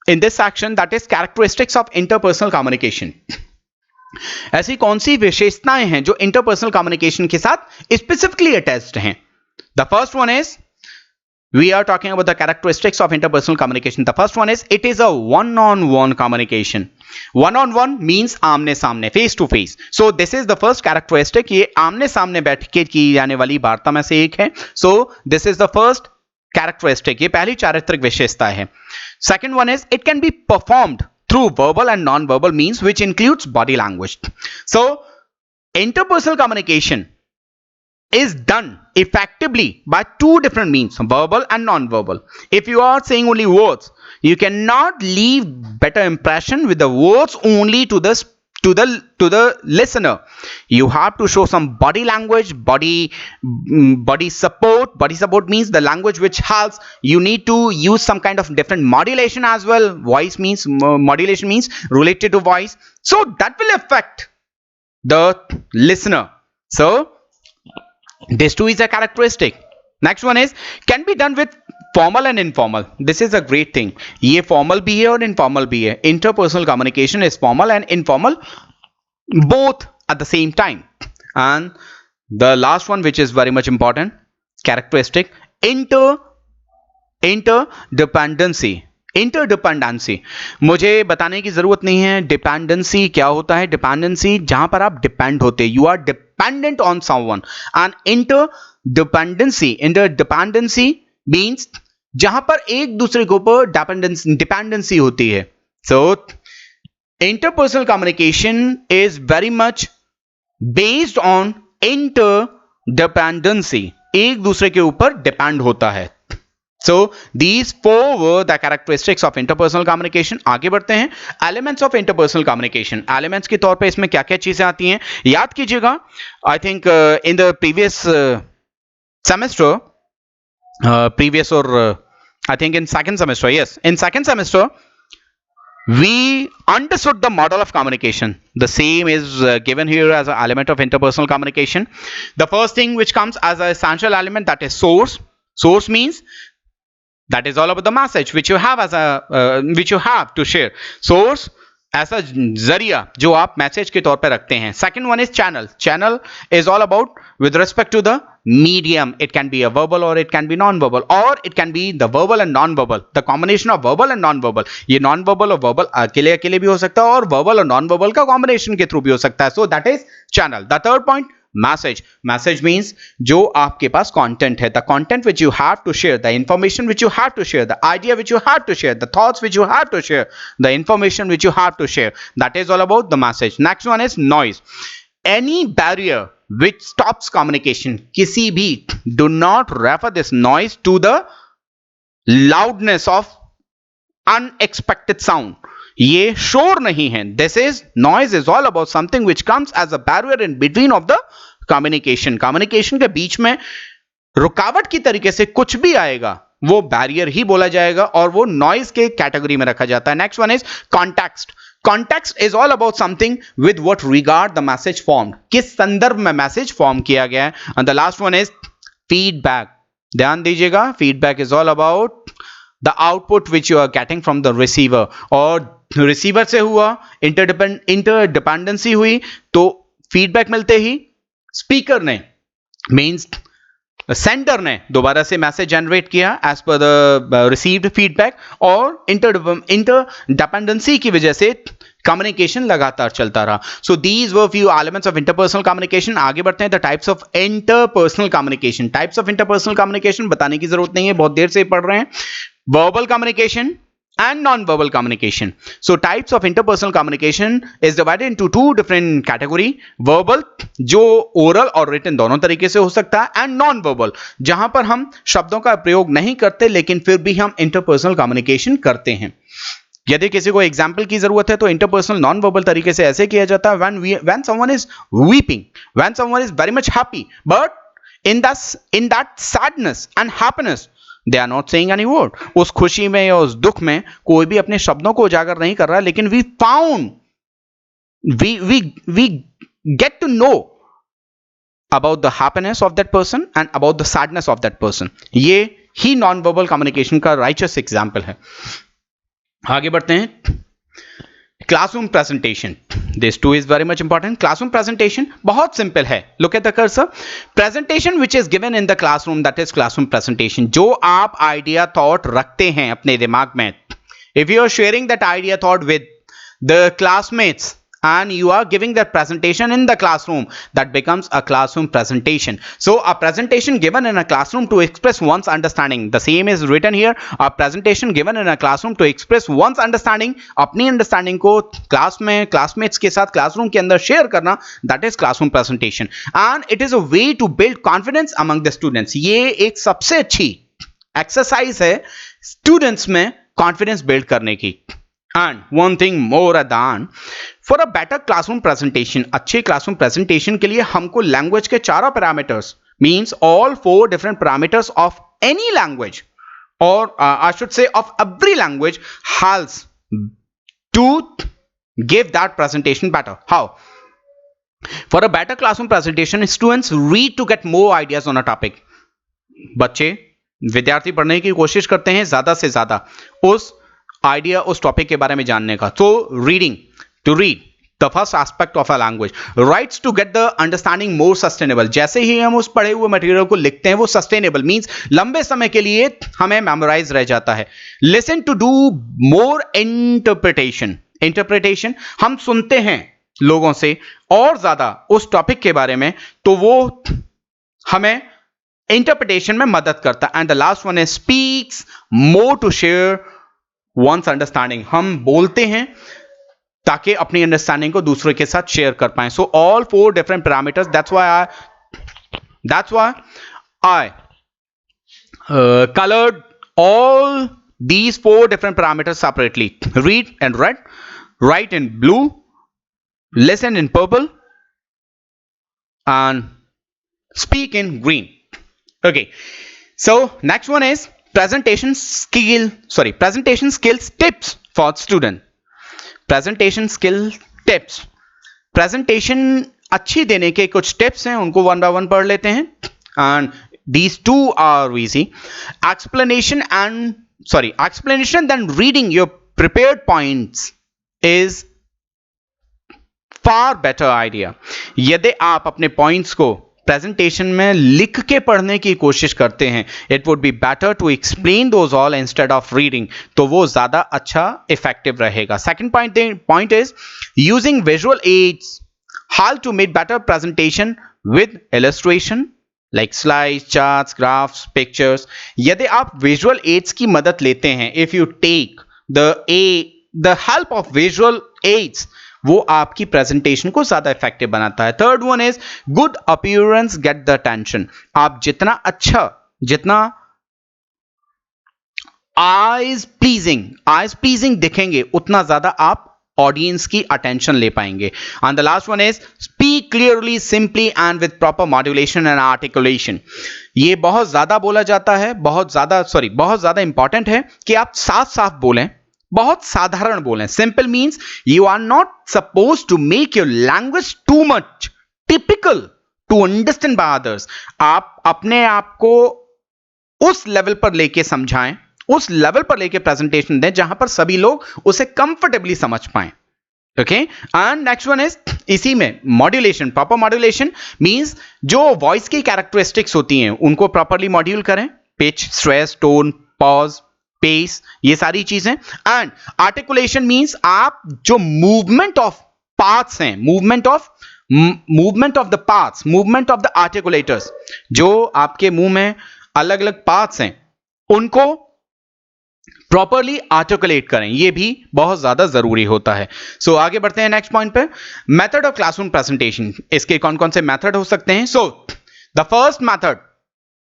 in this section, that is characteristics of interpersonal communication. ऐसी कौन सी विशेषताएं हैं जो इंटरपर्सनल कम्युनिकेशन के साथ स्पेसिफिकली अटैच्ड हैं? The first one is, we are talking about the characteristics of interpersonal communication. The first one is it is a one-on-one communication. One-on-one means आमने सामने, face to face. So this is the first characteristic. ये आमने सामने बैठ के की जाने वाली वार्ता में से एक है. So this is the first characteristic. ये पहली चारित्रिक विशेषता है. Second one is it can be performed through verbal and non-verbal means, which includes body language. So interpersonal communication is done effectively by two different means, verbal and non-verbal. If you are saying only words, you cannot leave better impression with the words only to the listener. You have to show some body language, body support. Body support means the language which helps. You need to use some kind of different modulation as well. Voice means modulation means related to voice, so that will affect the listener. So this too is a characteristic. Next one is can be done with formal and informal. This is a great thing. ये formal भी है और informal भी है. Interpersonal communication is formal and informal both at the same time. And the last one, which is very much important characteristic, interdependency. Interdependency मुझे बताने की जरूरत नहीं है. डिपेंडेंसी क्या होता है? डिपेंडेंसी जहां पर आप डिपेंड होते, you are dependent on someone. And interdependency means जहां पर एक दूसरे के ऊपर डिपेंडेंसी होती है. So interpersonal communication is very much based on interdependency. एक दूसरे के ऊपर डिपेंड होता है. So these four were the characteristics of interpersonal communication. आगे बढ़ते हैं. Elements of interpersonal communication. Elements के तौर पे इसमें क्या क्या चीजें आती हैं याद कीजिएगा. I think in the previous semester, previous or I think in second semester, yes, in second semester we understood the model of communication. The same is given here as an element of interpersonal communication. The first thing which comes as an essential element, that is source. Source means that is all about the message which you have as a which you have to share. Source ऐसा जरिया जो आप message के तौर पे रखते हैं. Second one is channel. Channel is all about with respect to the medium. It can be a verbal or it can be non-verbal, or it can be the verbal and non-verbal, the combination of verbal and non-verbal. ये non-verbal और verbal अकेले अकेले भी हो सकता है और verbal और non-verbal का combination के थ्रू भी हो सकता है. So that is channel. The third point, message. Message means जो आपके पास content है, the content which you have to share, the information which you have to share, the idea which you have to share, the thoughts which you have to share, the information which you have to share. That is all about the message. Next one is noise. Any barrier which stops communication, किसी भी, do not refer this noise to the loudness of unexpected sound. ये शोर नहीं है. This is noise is all about something which comes as a barrier in between of the communication. Communication के बीच में रुकावट की तरीके से कुछ भी आएगा वो बैरियर ही बोला जाएगा और वो नॉइज के कैटेगरी में रखा जाता है. Next one is context. Context is all about something with what regard the message formed. किस संदर्भ में मैसेज फॉर्म किया गया है. And the last one is feedback. ध्यान दीजिएगा, feedback is all about the output which you are getting from the receiver. और receiver से हुआ इंटरडिपेंडेंसी हुई तो फीडबैक मिलते ही स्पीकर ने मीन्स सेंडर ने दोबारा से मैसेज जनरेट किया as per the received feedback और इंटरडिपेंडेंसी की वजह से कम्युनिकेशन लगातार चलता रहा. So these were few elements of interpersonal communication. आगे बढ़ते हैं. The types of interpersonal communication. Types of interpersonal communication बताने की जरूरत नहीं है, बहुत देर से पढ़ रहे हैं. Verbal communication and non-verbal communication. So types of interpersonal communication is divided into two different category. Verbal जो oral और written दोनों तरीके से हो सकता है, and non-verbal जहां पर हम शब्दों का प्रयोग नहीं करते लेकिन फिर भी हम interpersonal communication करते हैं. यदि किसी को एग्जाम्पल की जरूरत है तो इंटरपर्सनल नॉन वर्बल तरीके से ऐसे किया जाता है when someone is weeping, when someone is very much happy, but in that sadness and happiness they are not saying any word. उस खुशी में या उस दुख में कोई भी अपने शब्दों को उजागर नहीं कर रहा, लेकिन we get to know about the happiness of that person and about the sadness of that person. ये ही नॉन वर्बल कम्युनिकेशन का राइचस एग्जाम्पल है. आगे बढ़ते हैं. Classroom presentation. This too is very much important. Classroom presentation बहुत simple है. Look at the cursor. Presentation which is given in the classroom, that is classroom presentation. जो आप idea thought रखते हैं अपने दिमाग में. If you are sharing that idea thought with the classmates and you are giving that presentation in the classroom, that becomes a classroom presentation. So a presentation given in a classroom to express one's understanding, the same is written here. A presentation given in a classroom to express one's understanding, अपनी understanding को class में classmates के साथ classroom के अंदर share करना, that is classroom presentation. And it is a way to build confidence among the students. ये एक सबसे अच्छी exercise है students में confidence build करने की. And one thing more at the end, for a better classroom presentation, अच्छे classroom presentation के लिए हमको language के चारों parameters, means all four different parameters of any language, or I should say of every language, helps to give that presentation better. How? For a better classroom presentation, students read to get more ideas on a topic. बच्चे विद्यार्थी पढ़ने की कोशिश करते हैं ज्यादा से ज्यादा उस आइडिया उस टॉपिक के बारे में जानने का. तो reading, to read the first aspect of a language. Rights to get the understanding more sustainable. जैसे ही हम उस पढ़े हुए मटेरियल को लिखते हैं वो सस्टेनेबल मींस लंबे समय के लिए हमें मेमोराइज रह जाता है. Listen to do more interpretation. Interpretation हम सुनते हैं लोगों से और ज्यादा उस टॉपिक के बारे में, तो वो हमें इंटरप्रिटेशन में मदद करता. And the last one is speaks more to share one's understanding. हम बोलते हैं ताकि अपनी अंडरस्टैंडिंग को दूसरे के साथ शेयर कर पाए. So all four different parameters, that's why I colored all these 4 different parameters separately. Read in red, write in blue, listen in purple, and speak in green. Okay, so next one is presentation skills tips for student. Presentation skill tips. Presentation अच्छी देने के कुछ tips हैं, उनको one by one पढ़ लेते हैं. And these two are easy. Explanation then reading your prepared points is far better idea. यदि आप अपने पॉइंट्स को प्रेजेंटेशन में लिख के पढ़ने की कोशिश करते हैं, it would be better to explain those all instead of reading, तो वो ज्यादा अच्छा इफेक्टिव रहेगा. Second point is using visual aids, how to make better presentation with illustration like slides, charts, graphs, pictures. यदि आप विजुअल एड्स की मदद लेते हैं, if you take the help of visual aids, वो आपकी प्रेजेंटेशन को ज्यादा इफेक्टिव बनाता है. Third one is good appearance get the attention. आप जितना आईज प्लीजिंग दिखेंगे, उतना ज्यादा आप ऑडियंस की अटेंशन ले पाएंगे. And the last one is speak clearly, simply and with proper modulation and articulation. ये बहुत ज्यादा बोला जाता है, बहुत ज्यादा इंपॉर्टेंट है कि आप साफ बोलें, बहुत साधारण बोलें. Simple means you are not suppose to make your language too much typical to understand by others. आप अपने आप को उस लेवल पर लेके समझाएं, उस लेवल पर लेके प्रेजेंटेशन दें जहां पर सभी लोग उसे कंफर्टेबली समझ पाएं. Okay, and next one is इसी में मॉड्यूलेशन. प्रॉपर मॉड्यूलेशन मीन्स जो वॉइस की कैरेक्टरिस्टिक्स होती हैं उनको प्रॉपरली मॉड्यूल करें. Pitch, stress, tone, pause, pace, ये सारी चीजें. एंड आर्टिकुलेशन मींस आप जो मूवमेंट ऑफ पार्ट्स हैं, movement of the parts, movement of the articulators, जो आपके मुंह में अलग अलग पार्ट्स हैं, उनको प्रॉपरली आर्टिकुलेट करें. ये भी बहुत ज्यादा जरूरी होता है. सो आगे बढ़ते हैं नेक्स्ट पॉइंट पे, मेथड ऑफ क्लासरूम प्रेजेंटेशन. इसके कौन कौन से मेथड हो सकते हैं? So the first method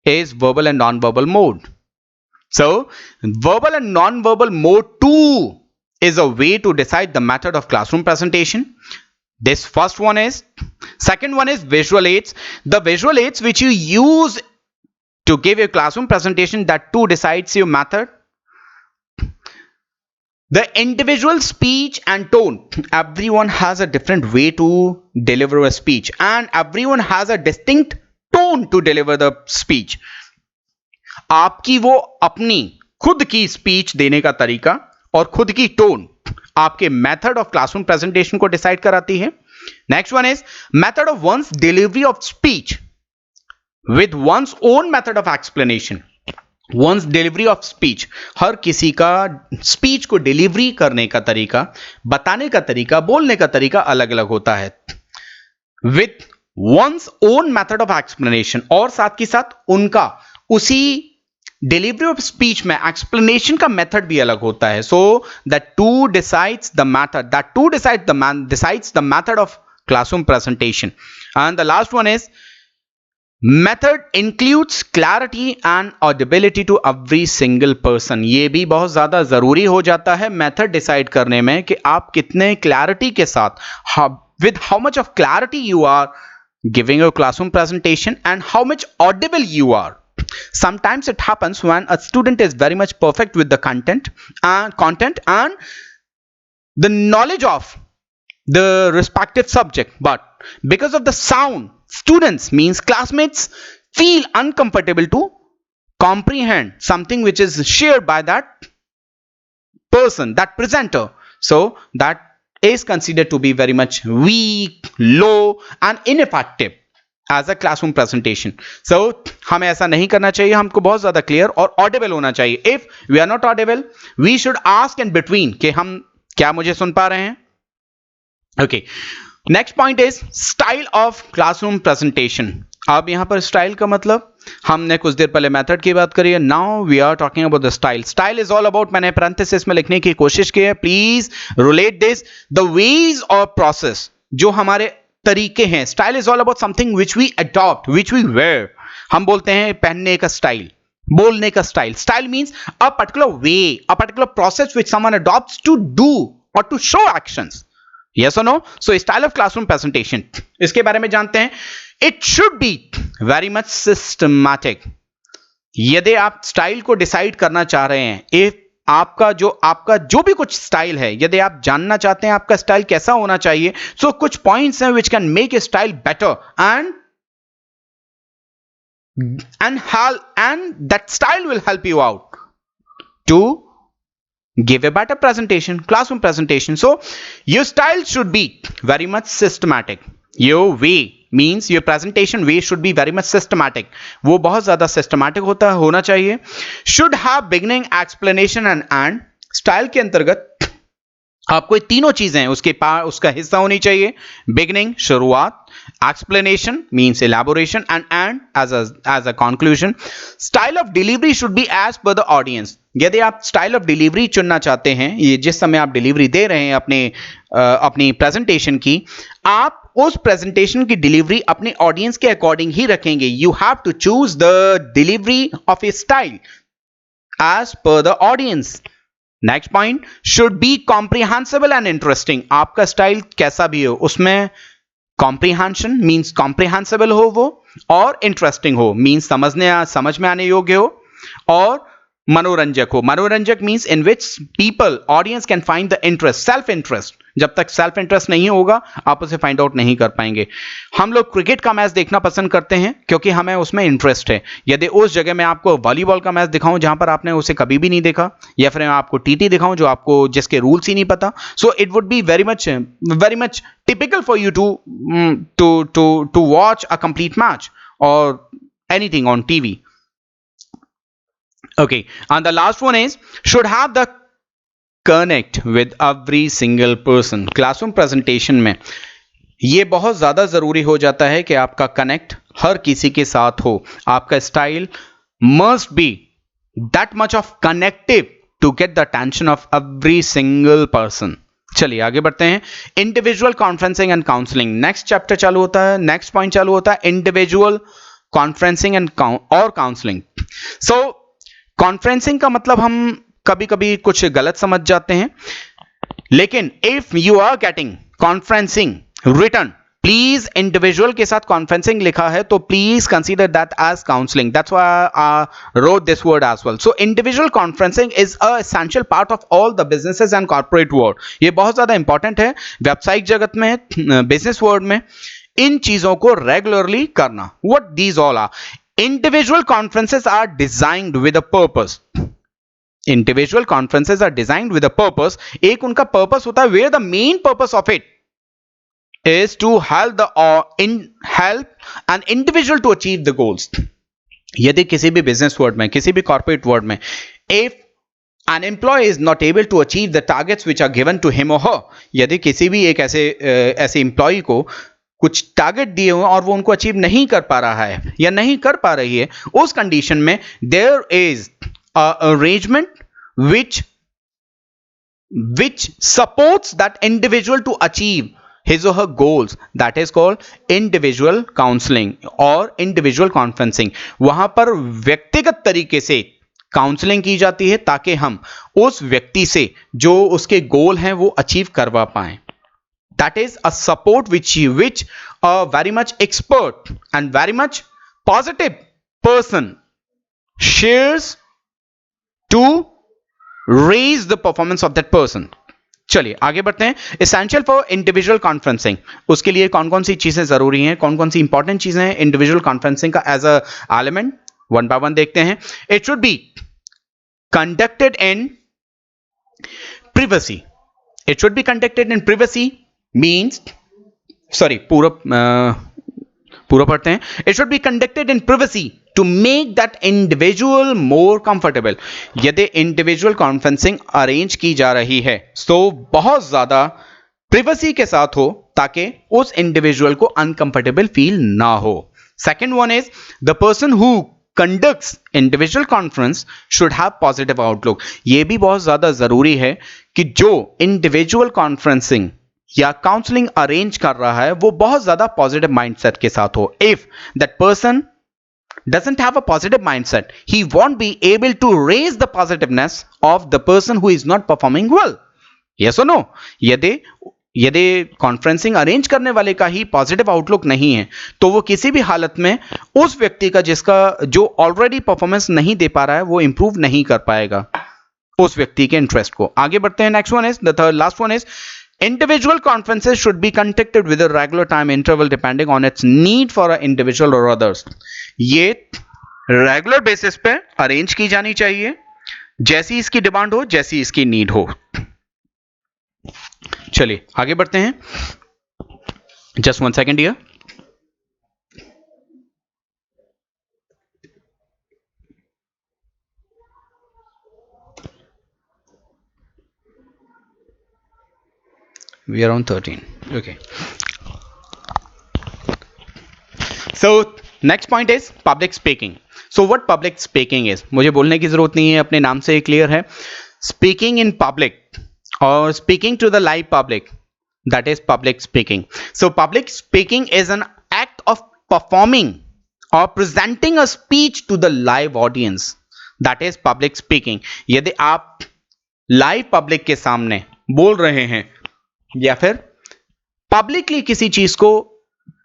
is verbal and non verbal mode. So, verbal and non-verbal mode too is a way to decide the method of classroom presentation. This first one is. Second one is visual aids. The visual aids which you use to give your classroom presentation, that too decides your method. The individual speech and tone. Everyone has a different way to deliver a speech, and everyone has a distinct tone to deliver the speech. आपकी वो अपनी खुद की speech देने का तरीका और खुद की टोन आपके मेथड ऑफ क्लासरूम प्रेजेंटेशन को डिसाइड कराती है. Next one is method of one's delivery of speech with one's own method of explanation. One's delivery of speech, हर किसी का स्पीच को डिलीवरी करने का तरीका, बताने का तरीका, बोलने का तरीका अलग अलग होता है. With one's own method of explanation, और साथ के साथ उनका उसी डिलीवरी ऑफ स्पीच में एक्सप्लेनेशन का मेथड भी अलग होता है. So that to decides the method of classroom presentation. And the last one is method includes clarity and audibility to every single person. ये भी बहुत ज्यादा जरूरी हो जाता है मेथड डिसाइड करने में कि आप कितने क्लैरिटी के साथ, with how much of clarity you are giving your classroom presentation and how much audible you are. Sometimes it happens when a student is very much perfect with the content and the knowledge of the respective subject, but because of the sound, students means classmates feel uncomfortable to comprehend something which is shared by that person, that presenter. So that is considered to be very much weak, low and ineffective as a classroom presentation. So हमें ऐसा नहीं करना चाहिए. हमको बहुत ज्यादा clear और Audible होना चाहिए. If we are not audible, we should ask in between कि हम क्या मुझे सुन पा रहे हैं. Okay. Next point is style of classroom presentation. अब यहां पर स्टाइल का मतलब, हमने कुछ देर पहले मेथड की बात करी है. Now we are talking about the style. Style is all about, मैंने पैरेंथेसिस में लिखने की कोशिश की है, please relate this, the ways और प्रोसेस, जो हमारे तरीके हैं. Style is all about something which we adopt, which we wear. हम बोलते हैं पहनने का स्टाइल, बोलने का style. Style means a particular way, a particular process which someone adopts to do और to show actions. Yes or no? So style of classroom presentation, इसके बारे में जानते हैं. It should be very much systematic. यदि आप style को decide करना चाह रहे हैं, if आपका जो भी कुछ स्टाइल है, यदि आप जानना चाहते हैं आपका स्टाइल कैसा होना चाहिए, so कुछ पॉइंट्स हैं which can make a style better and that style will help you out to give a better presentation, classroom presentation. So your style should be very much systematic. Your way means your presentation way should be very much systematic. वो बहुत ज्यादा systematic होना चाहिए. Should have beginning, explanation and end. Style के अंतर्गत आपको ये तीनों चीजें उसका हिस्सा होनी चाहिए. बिगिनिंग शुरुआत, explanation means elaboration and end as a conclusion. Style of delivery should be as per the audience. यदि आप स्टाइल ऑफ डिलीवरी चुनना चाहते हैं, ये जिस समय आप डिलीवरी दे रहे हैं अपनी प्रेजेंटेशन की, आप उस प्रेजेंटेशन की डिलीवरी अपने ऑडियंस के अकॉर्डिंग ही रखेंगे. You have to choose the delivery of a style as per the audience. Next point, should be comprehensible and interesting. आपका स्टाइल कैसा भी हो, उसमें कॉम्प्रिहेंशन मीन्स कॉम्प्रिहेंसिबल हो वो, और इंटरेस्टिंग हो मीन्स समझ में आने योग्य हो, और मनोरंजक हो. मनोरंजक means in which people audience can find the interest. Self interest, जब तक सेल्फ इंटरेस्ट नहीं होगा आप उसे फाइंड आउट नहीं कर पाएंगे. हम लोग क्रिकेट का मैच देखना पसंद करते हैं क्योंकि हमें उसमें इंटरेस्ट है. यदि उस जगह मैं आपको वॉलीबॉल का मैच दिखाऊं जहां पर आपने उसे कभी भी नहीं देखा, या फिर मैं आपको टीटी दिखाऊं जो आपको जिसके रूल्स ही नहीं पता, so it would be very much typical for you to watch a complete match और anything on TV. Okay, and the last one is should have the connect with every single person. Classroom presentation में ये बहुत ज्यादा जरूरी हो जाता है कि आपका कनेक्ट हर किसी के साथ हो. आपका style must be that much of connective to get the attention of every single person. चलिए आगे बढ़ते हैं. Individual conferencing and counselling. Next chapter चालू होता है, नेक्स्ट पॉइंट चालू होता है, इंडिविजुअल कॉन्फ्रेंसिंग एंड और काउंसलिंग. सो कॉन्फ्रेंसिंग का मतलब हम कभी कभी कुछ गलत समझ जाते हैं, लेकिन if you are getting conferencing written, please individual के साथ कॉन्फ्रेंसिंग लिखा है तो please consider that as counselling. That's why I wrote this word as well. So individual conferencing is a essential part of all the businesses and corporate world. ये बहुत ज्यादा important है व्यावसायिक जगत में, बिजनेस वर्ल्ड में, इन चीजों को रेगुलरली करना. What these all are? Individual conferences are designed with a purpose. Individual conferences are designed with a purpose. एक उनका purpose होता है, where the main purpose of it is to help an individual to achieve the goals. यदि किसी भी business world में, किसी भी corporate world में, if an employee is not able to achieve the targets which are given to him or her, यदि किसी भी एक ऐसे employee को कुछ टारगेट दिए हुए और वो उनको अचीव नहीं कर पा रहा है या नहीं कर पा रही है, उस कंडीशन में there is arrangement which supports that individual to achieve his or her goals. That is called individual counseling और individual conferencing. वहां पर व्यक्तिगत तरीके से काउंसलिंग की जाती है ताकि हम उस व्यक्ति से जो उसके गोल हैं वो अचीव करवा पाएं. That is a support which a very much expert and very much positive person shares to raise the performance of that person. चलिए आगे बढ़ते हैं. Essential for individual conferencing. उसके लिए कौन कौन सी चीजें जरूरी हैं, कौन कौन सी इंपॉर्टेंट चीजें हैं इंडिविजुअल कॉन्फ्रेंसिंग का as a element, one by one देखते हैं. It should be conducted in privacy. It should be conducted in privacy means पूरा पढ़ते हैं. It should be conducted in privacy to make that individual more comfortable. यदि individual conferencing arrange की जा रही है तो बहुत ज्यादा प्रिवेसी के साथ हो ताकि उस इंडिविजुअल को अनकंफर्टेबल फील ना हो. Second one is the person who conducts individual conference should have positive outlook. ये भी बहुत ज्यादा जरूरी है कि जो इंडिविजुअल कॉन्फ्रेंसिंग या काउंसलिंग अरेंज कर रहा है वो बहुत ज्यादा पॉजिटिव माइंडसेट के साथ हो. If that person doesn't have a positive mindset, he won't be able to raise the positiveness of the person who is not performing well. Yes or no? यदि यदि कॉन्फ्रेंसिंग अरेंज करने वाले का ही positive outlook नहीं है तो वो किसी भी हालत में उस व्यक्ति का जिसका जो ऑलरेडी परफॉर्मेंस नहीं दे पा रहा है वो इंप्रूव नहीं कर पाएगा उस व्यक्ति के इंटरेस्ट को. आगे बढ़ते हैं. Next one is the third last one is individual conferences should be conducted with a regular time interval depending on its need for an individual or others. ये रेगुलर बेसिस पे अरेंज की जानी चाहिए जैसी इसकी डिमांड हो, जैसी इसकी नीड हो. चलिए आगे बढ़ते हैं. Just 1 second here. We are on 13. Okay. So next point is public speaking. So what public speaking is? मुझे बोलने की जरूरत नहीं है, अपने नाम से क्लियर है. Speaking in public or speaking to the live public, that is public speaking. So public speaking is an act of performing or presenting a speech to the live audience. That is public speaking. यदि आप live public के सामने बोल रहे हैं या फिर publicly किसी चीज को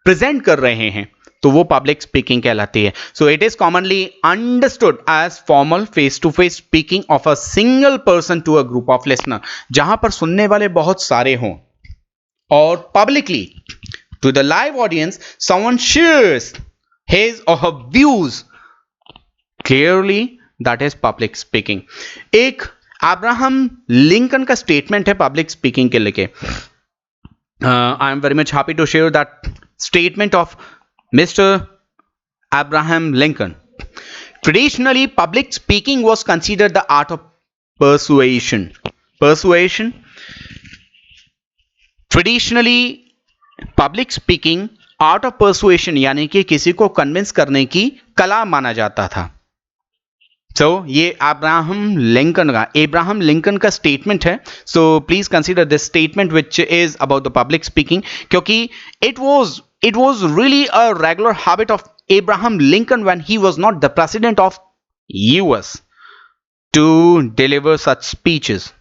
प्रेजेंट कर रहे हैं तो वो पब्लिक स्पीकिंग कहलाती है. So it is commonly understood as formal face to face speaking of a single person to a group of listener, जहां पर सुनने वाले बहुत सारे हों और publicly to the live audience someone shares his और her views clearly, that is public speaking. एक अब्राहम लिंकन का स्टेटमेंट है पब्लिक स्पीकिंग के लेके. I am very much happy to share that statement of mister Abraham Lincoln. Traditionally public speaking was considered the art of persuasion. Persuasion. Traditionally public speaking art of persuasion यानी कि किसी को convince करने की कला माना जाता था. सो ये अब्राहम लिंकन का स्टेटमेंट है. So please consider this statement which is about the public speaking, क्योंकि it was really a regular habit of Abraham Lincoln when he was not the president of US to deliver such speeches.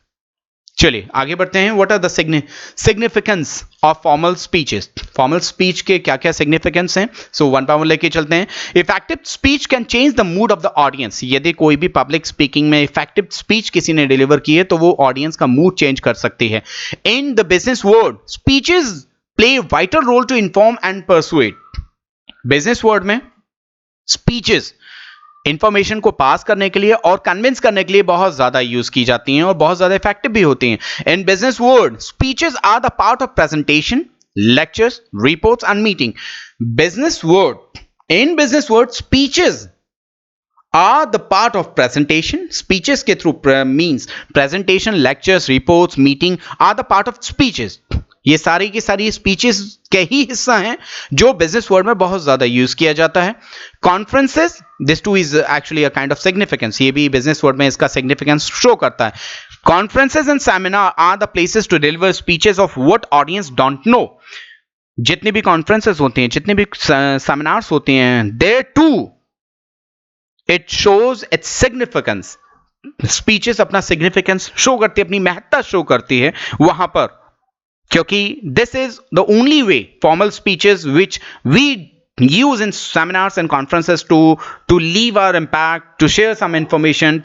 चलिए आगे बढ़ते हैं. What are the significance of formal speeches? Formal speech के क्या क्या significance हैं? So one by one लेके चलते हैं. Effective speech can change the mood off the audience. यदि कोई भी पब्लिक स्पीकिंग में इफेक्टिव स्पीच किसी ने डिलीवर की है तो वो ऑडियंस का मूड चेंज कर सकती है. In the business world speeches play vital role to inform and persuade. Business world में स्पीचेस इंफॉर्मेशन को पास करने के लिए और कन्विंस करने के लिए बहुत ज्यादा यूज की जाती हैं और बहुत ज्यादा इफेक्टिव भी होती हैं. In business world speeches are the part of presentation, lectures, reports and meeting. Business world, in business world speeches are the part of presentation. Speeches के through means presentation, lectures, reports, meeting are the part of speeches. ये सारी की सारी speeches के ही हिस्सा हैं जो business world में बहुत ज्यादा यूज किया जाता है. Conferences, this two is actually a kind of significance. ये भी बिजनेस वर्ल्ड में इसका सिग्निफिकेंस शो करता है. Conferences and seminar are the places to deliver speeches of what audience don't know. जितनी भी कॉन्फ्रेंसेस होती हैं, जितनी भी सेमिनार्स होती हैं, there to it shows its significance. Speeches अपना सिग्निफिकेंस शो करती है, अपनी महत्ता शो करती है वहां पर, क्योंकि this is the only way formal speeches which we use in seminars and conferences to leave our impact, to share some information.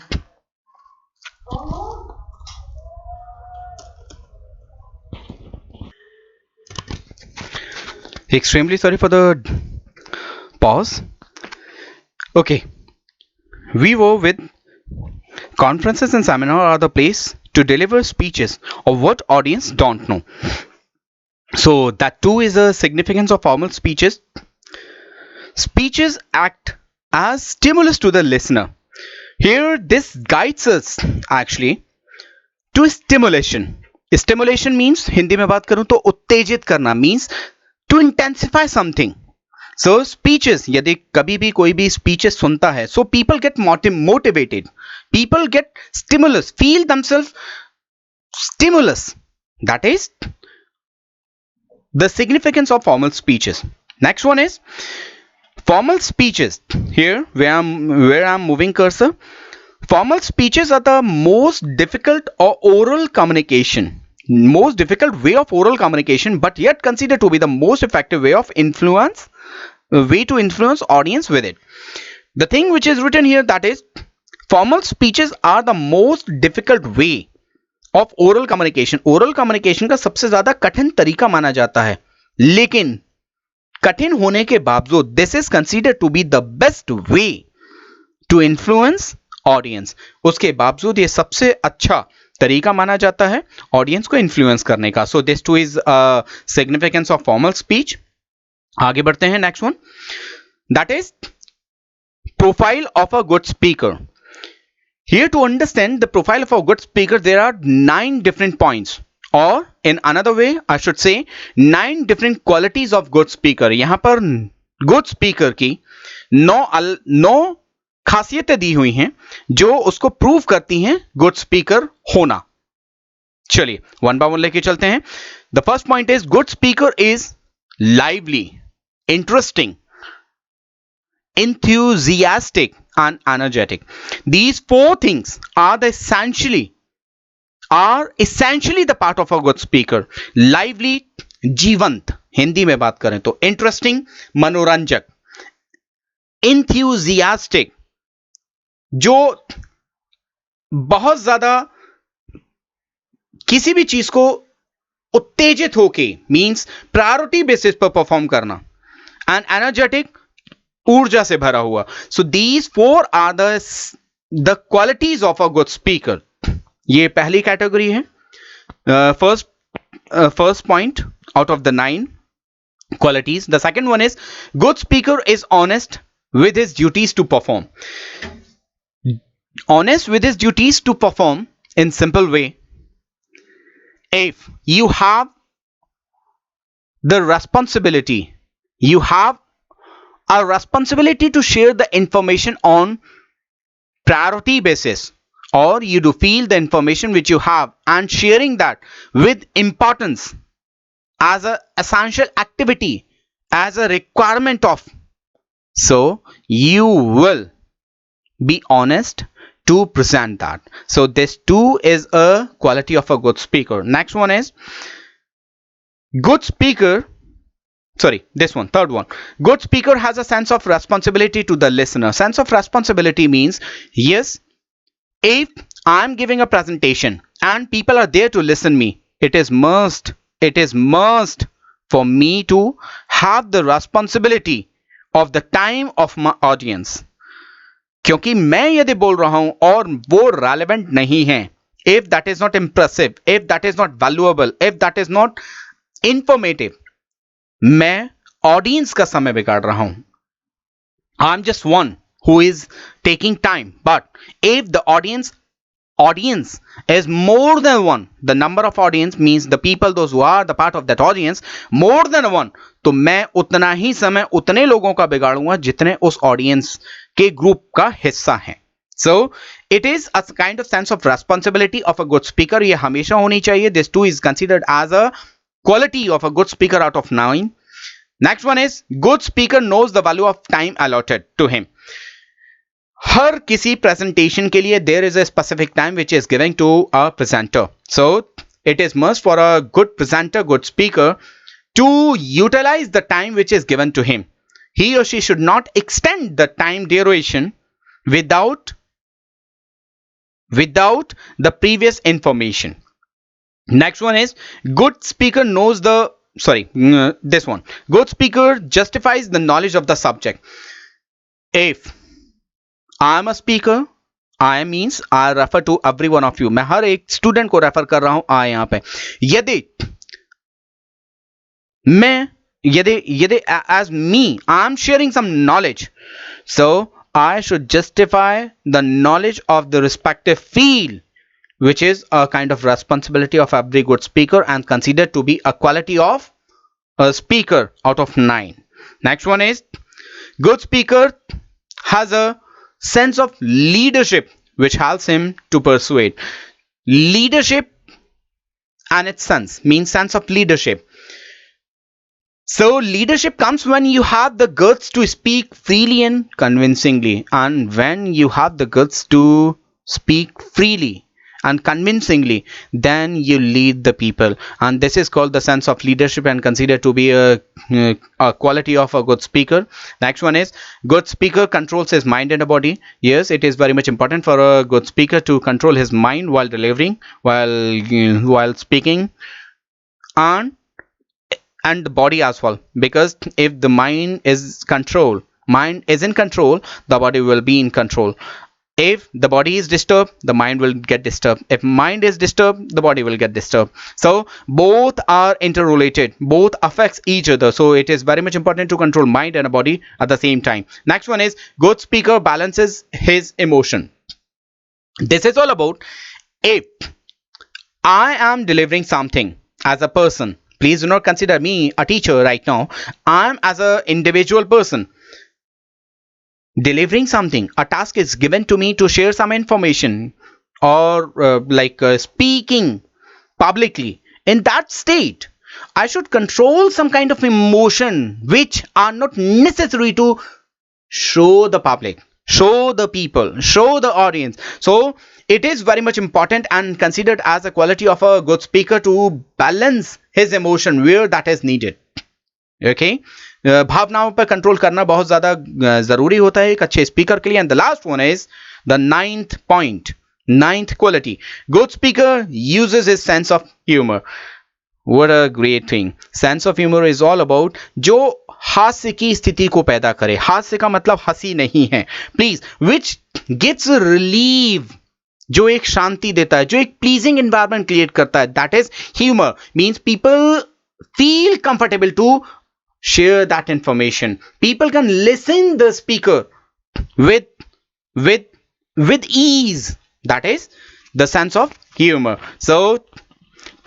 Extremely sorry for the pause. Okay, we were with conferences and seminars are the place to deliver speeches of what audience don't know. So that too is a significance of formal speeches. Speeches act as stimulus to the listener. Here this guides us actually to stimulation. Stimulation means, Hindi में बात करूं तो उत्तेजित करना, means to intensify something. So speeches, यदि कभी भी कोई भी speeches सुनता है, so people get motivated, people get stimulus, feel themselves stimulus. That is the significance of formal speeches. Next one is formal speeches. here where I'm moving cursor. Formal speeches are the most difficult or oral communication, most difficult way of oral communication, but yet considered to be the most effective way to influence audience with it. The thing which is written here, that is, formal speeches are the most difficult way of oral communication. Oral communication का सबसे ज्यादा कठिन तरीका माना जाता है, लेकिन कठिन होने के बावजूद this is considered to be the best way to influence audience. उसके बावजूद ये सबसे अच्छा तरीका माना जाता है ऑडियंस को इन्फ्लुएंस करने का. So this two is significance of formal speech. आगे बढ़ते हैं. Next one, that is profile of a good speaker. Here to understand the profile of a good speaker, there are 9 different points, or in another way I should say 9 different qualities of good speaker. यहाँ पर good speaker की 9 खासियतें दी हुई हैं जो उसको prove करती हैं good speaker होना. चलिए वन बाय वन लेके चलते हैं. The first point is good speaker is lively, interesting, enthusiastic and energetic. These 4 things are essentially the part of a good speaker. Lively, जीवंत हिंदी में बात करें तो, interesting मनोरंजक, enthusiastic जो बहुत ज्यादा किसी भी चीज को उत्तेजित होके मींस प्रायोरिटी बेसिस पर परफॉर्म करना, एंड एनर्जेटिक ऊर्जा से भरा हुआ. So these 4 are the qualities of a good speaker. ये पहली कैटेगरी है, first point out of the 9 qualities. The second one is good speaker is honest with his duties to perform. Honest with his duties to perform in simple way. If you have the responsibility, you have a responsibility to share the information on priority basis, or you do feel the information which you have and sharing that with importance as a essential activity, as a requirement of, so you will be honest to present that. So this too is a quality of a good speaker. Next one is good speaker, this one, third one. Good speaker has a sense of responsibility to the listener. Sense of responsibility means, yes, if I'm giving a presentation and people are there to listen me, it is must for me to have the responsibility of the time of my audience. क्योंकि मैं यदि बोल रहा हूं और वो relevant नहीं है, if that is not impressive, if that is not valuable, if that is not informative, मैं ऑडियंस का समय बिगाड़ रहा हूं. I am just one who is taking time, but if the audience is more than one, the number of audience means the people, those who are the part of that audience, more than one, तो मैं उतना ही समय उतने लोगों का बिगाड़ूंगा जितने उस audience के ग्रुप का हिस्सा हैं. So it is a kind of sense of responsibility of a good speaker. ये हमेशा होनी चाहिए. This too is considered as a quality of a good speaker out of 9. Next one is good speaker knows the value of time allotted to him. हर किसी presentation के लिए there is a specific time which is given to a presenter. So it is must for a good presenter, good speaker, to utilize the time which is given to him. He or she should not extend the time duration without the previous information. Next one is good speaker knows the this one. Good speaker justifies the knowledge of the subject. If I am a speaker, I means I refer to every one of you. मैं हर एक student को refer कर रहा हूं. I यहाँ पे यदि as me I am sharing some knowledge, so I should justify the knowledge of the respective field, which is a kind of responsibility of every good speaker and considered to be a quality of a speaker out of 9. Next one is good speaker has a sense of leadership which helps him to persuade. Leadership and its sense means sense of leadership. So leadership comes when you have the guts to speak freely and convincingly. And when you have the guts to speak freely and convincingly, then you lead the people. And this is called the sense of leadership and considered to be a quality of a good speaker. Next one is good speaker controls his mind and a body. Yes, it is very much important for a good speaker to control his mind while delivering, while speaking, and the body as well, because if the mind is in control, the body will be in control. If the body is disturbed, the mind will get disturbed. If mind is disturbed, the body will get disturbed. So both are interrelated, both affects each other, so it is very much important to control mind and a body at the same time. Next one is good speaker balances his emotion. This is all about, if I am delivering something as a person, please do not consider me a teacher right now. I am as an individual person delivering something. A task is given to me to share some information, or speaking publicly. In that state, I should control some kind of emotion which are not necessary to show the public, show the people, show the audience. So it is very much important and considered as a quality of a good speaker to balance his emotion where that is needed. Okay भावनाओं पर control करना बहुत ज्यादा जरूरी होता है एक अच्छे स्पीकर के लिए. And the last one is the ninth point, ninth quality. Good speaker uses his sense of humour. What a great thing. Sense of humor is all about जो हास्य की स्थिति को पैदा करे. हास्य का मतलब हंसी नहीं है प्लीज, which gets relief, जो एक शांति देता है, जो एक प्लीजिंग एनवायरनमेंट क्रिएट करता है. That is humour. Means people feel comfortable to share that information. People can listen the speaker with ease. That is the sense of humor. So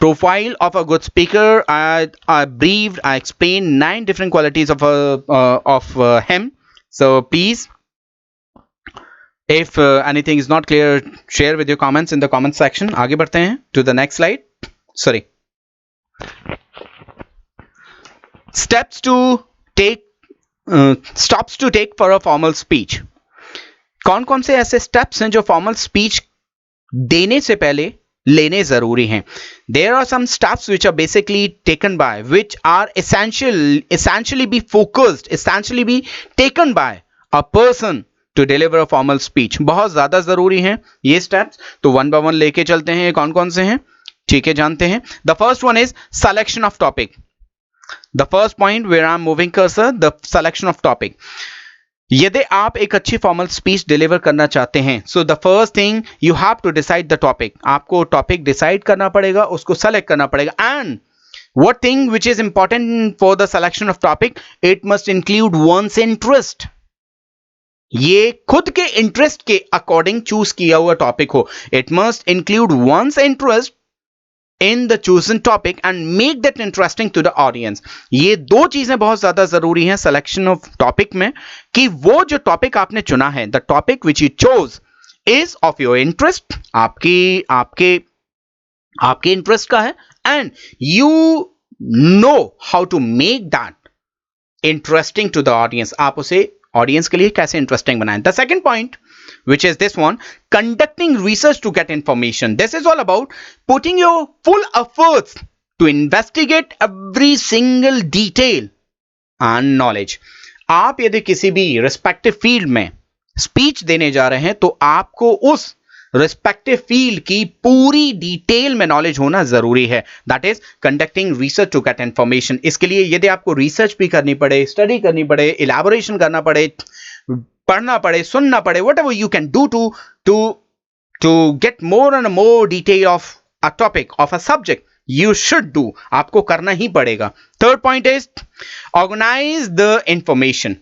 profile of a good speaker, I explained 9 different qualities of him. So please, if anything is not clear, share with your comments in the comment section. आगे बढ़ते हैं to the next slide. Sorry. Steps to take stops to take for a formal speech. कौन कौन से ऐसे steps हैं जो formal speech देने से पहले लेने जरूरी हैं. There are some steps which are basically taken by, which are essentially be focused, essentially be taken by a person to deliver a formal speech. बहुत ज्यादा जरूरी हैं ये steps. तो one by one लेके चलते हैं. कौन कौन से हैं ठीक है जानते हैं. The first one is selection of topic. The first point where I'm moving cursor, the selection of topic. यदि आप एक अच्छी फॉर्मल स्पीच डिलीवर करना चाहते हैं, so the first thing you have to decide the topic. आपको topic decide करना पड़ेगा, उसको सेलेक्ट करना पड़ेगा. And what thing which is important for the selection of topic, it must include one's interest. ये खुद के इंटरेस्ट के अकॉर्डिंग चूज किया हुआ टॉपिक हो. It must include one's interest in the chosen topic and make that interesting to the audience. ये दो चीजें बहुत ज्यादा जरूरी हैं सिलेक्शन ऑफ टॉपिक में, कि वो जो टॉपिक आपने चुना है, the topic which you chose is of your interest, आपकी आपके आपके इंटरेस्ट का है, and you know how to make that interesting to the audience. आप उसे ऑडियंस के लिए कैसे इंटरेस्टिंग बनाएं. The second point, which is this one, conducting research to get information. This is all about putting your full efforts to investigate every single detail and knowledge. आप यदि किसी भी रिस्पेक्टिव फील्ड में speech देने जा रहे हैं, तो आपको उस रिस्पेक्टिव फील्ड की पूरी डिटेल में नॉलेज होना जरूरी है. That is conducting research to get information. इसके लिए यदि आपको रिसर्च भी करनी पड़े, स्टडी करनी पड़े, इलैबोरेशन करना पड़े, पढ़ना पड़े, सुनना पड़े, whatever you can do to get more and more detail of a topic, of a subject, you should do. आपको करना ही पड़ेगा. Third point is organize the information.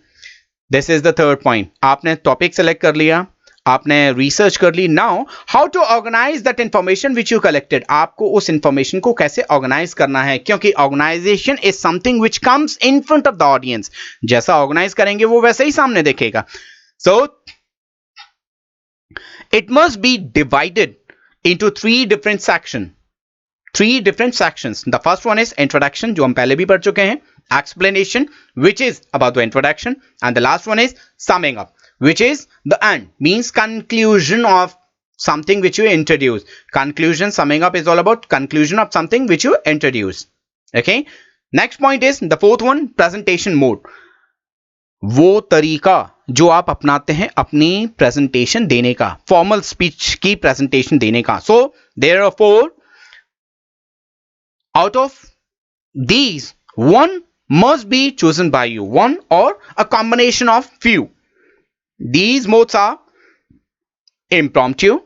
This is the third point. आपने टॉपिक सेलेक्ट कर लिया, आपने research कर ली. Now how to organize that information which you collected. आपको उस इंफॉर्मेशन को कैसे ऑर्गेनाइज करना है, क्योंकि organization is something which comes in front of the audience. जैसा ऑर्गेनाइज करेंगे वो वैसे ही सामने देखेगा. So it must be divided into 3 different sections. three different sections. The first one is introduction, जो हम पहले भी पढ़ चुके हैं, explanation, which is about the introduction, and the last one is summing up, which is the end, means conclusion of something which you introduce. Conclusion, summing up is all about conclusion of something which you introduce. Okay, next point is the fourth one, presentation mode. वो तरीका जो आप अपनाते हैं अपनी presentation देने का, formal speech की प्रेजेंटेशन देने का. So there are four. Out of these, one must be chosen by you, one or a combination of few. These modes are impromptu,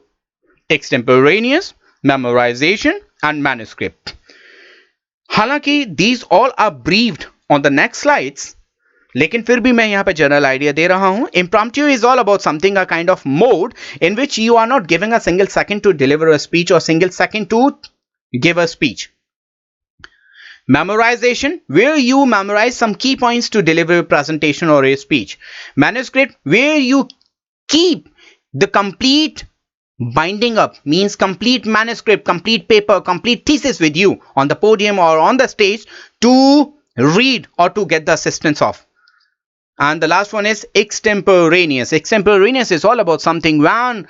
extemporaneous, memorization, and manuscript. हालांकि these all are briefed on the next slides, लेकिन फिर भी मैं यहाँ पे general idea दे रहा हूं. Impromptu is all about something, a kind of mode in which you are not giving a single second to deliver a speech or single second to give a speech. Memorization, where you memorize some key points to deliver a presentation or a speech. Manuscript, where you keep the complete binding up, means complete manuscript, complete paper, complete thesis with you on the podium or on the stage to read or to get the assistance of. And the last one is extemporaneous. Extemporaneous is all about something when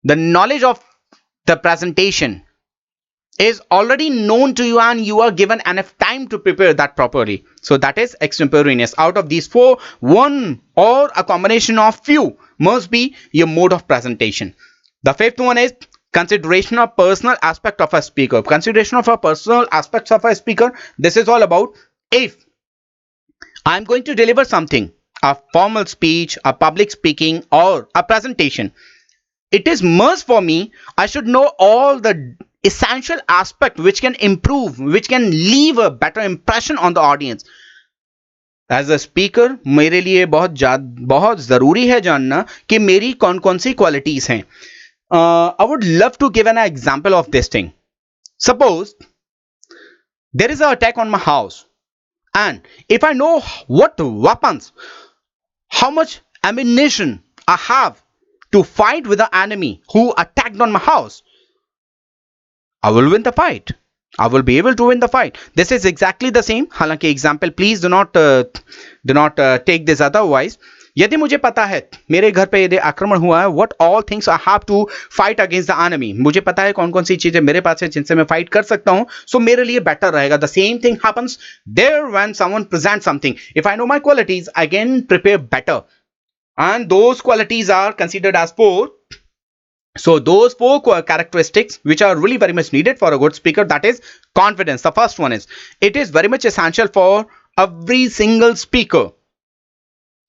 the knowledge of the presentation is already known to you and you are given enough time to prepare that properly. So that is extemporaneous. Out of these four, one or a combination of few must be your mode of presentation. The fifth one is consideration of personal aspect of a speaker. Consideration of a personal aspects of a speaker. This is all about if I'm going to deliver something, a formal speech, a public speaking, or a presentation. It is must for me, I should know all the essential aspect which can improve, which can leave a better impression on the audience. As a speaker, मेरे लिए बहुत ज़रूरी है जानना कि मेरी कौन कौन सी qualities हैं. I would love to give an example of this thing. Suppose there is an attack on my house, and if I know what weapons, how much ammunition I have to fight with the enemy who attacked on my house, I will win the fight. I will be able to win the fight. This is exactly the same. हालांकि example, please do not take this otherwise. यदि मुझे पता है मेरे घर पे यदि आक्रमण हुआ है, what all things I have to fight against the enemy, मुझे पता है कौन कौन सी चीजें मेरे पास है जिनसे मैं फाइट कर सकता हूं, so मेरे लिए बेटर रहेगा. The same thing happens there when someone presents something. If I know my qualities, I can prepare better, and those qualities are considered as four. So those four characteristics which are really very much needed for a good speaker, that is confidence. The first one is, it is very much essential for every single speaker.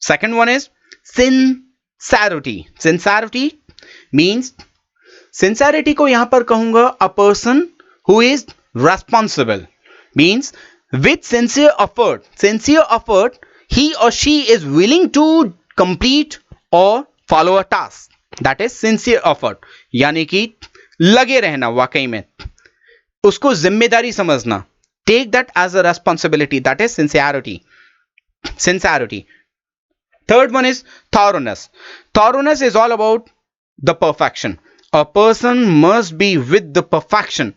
Second one is sincerity. Sincerity means, sincerity को यहाँ पर कहूँगा a person who is responsible, means with sincere effort he or she is willing to complete or follow a task. That is sincere effort. यानी कि लगे रहना, वाकई में उसको जिम्मेदारी समझना. Take that as a responsibility. That is sincerity. Sincerity. Third one is thoroughness. Thoroughness is all about the perfection. A person must be with the perfection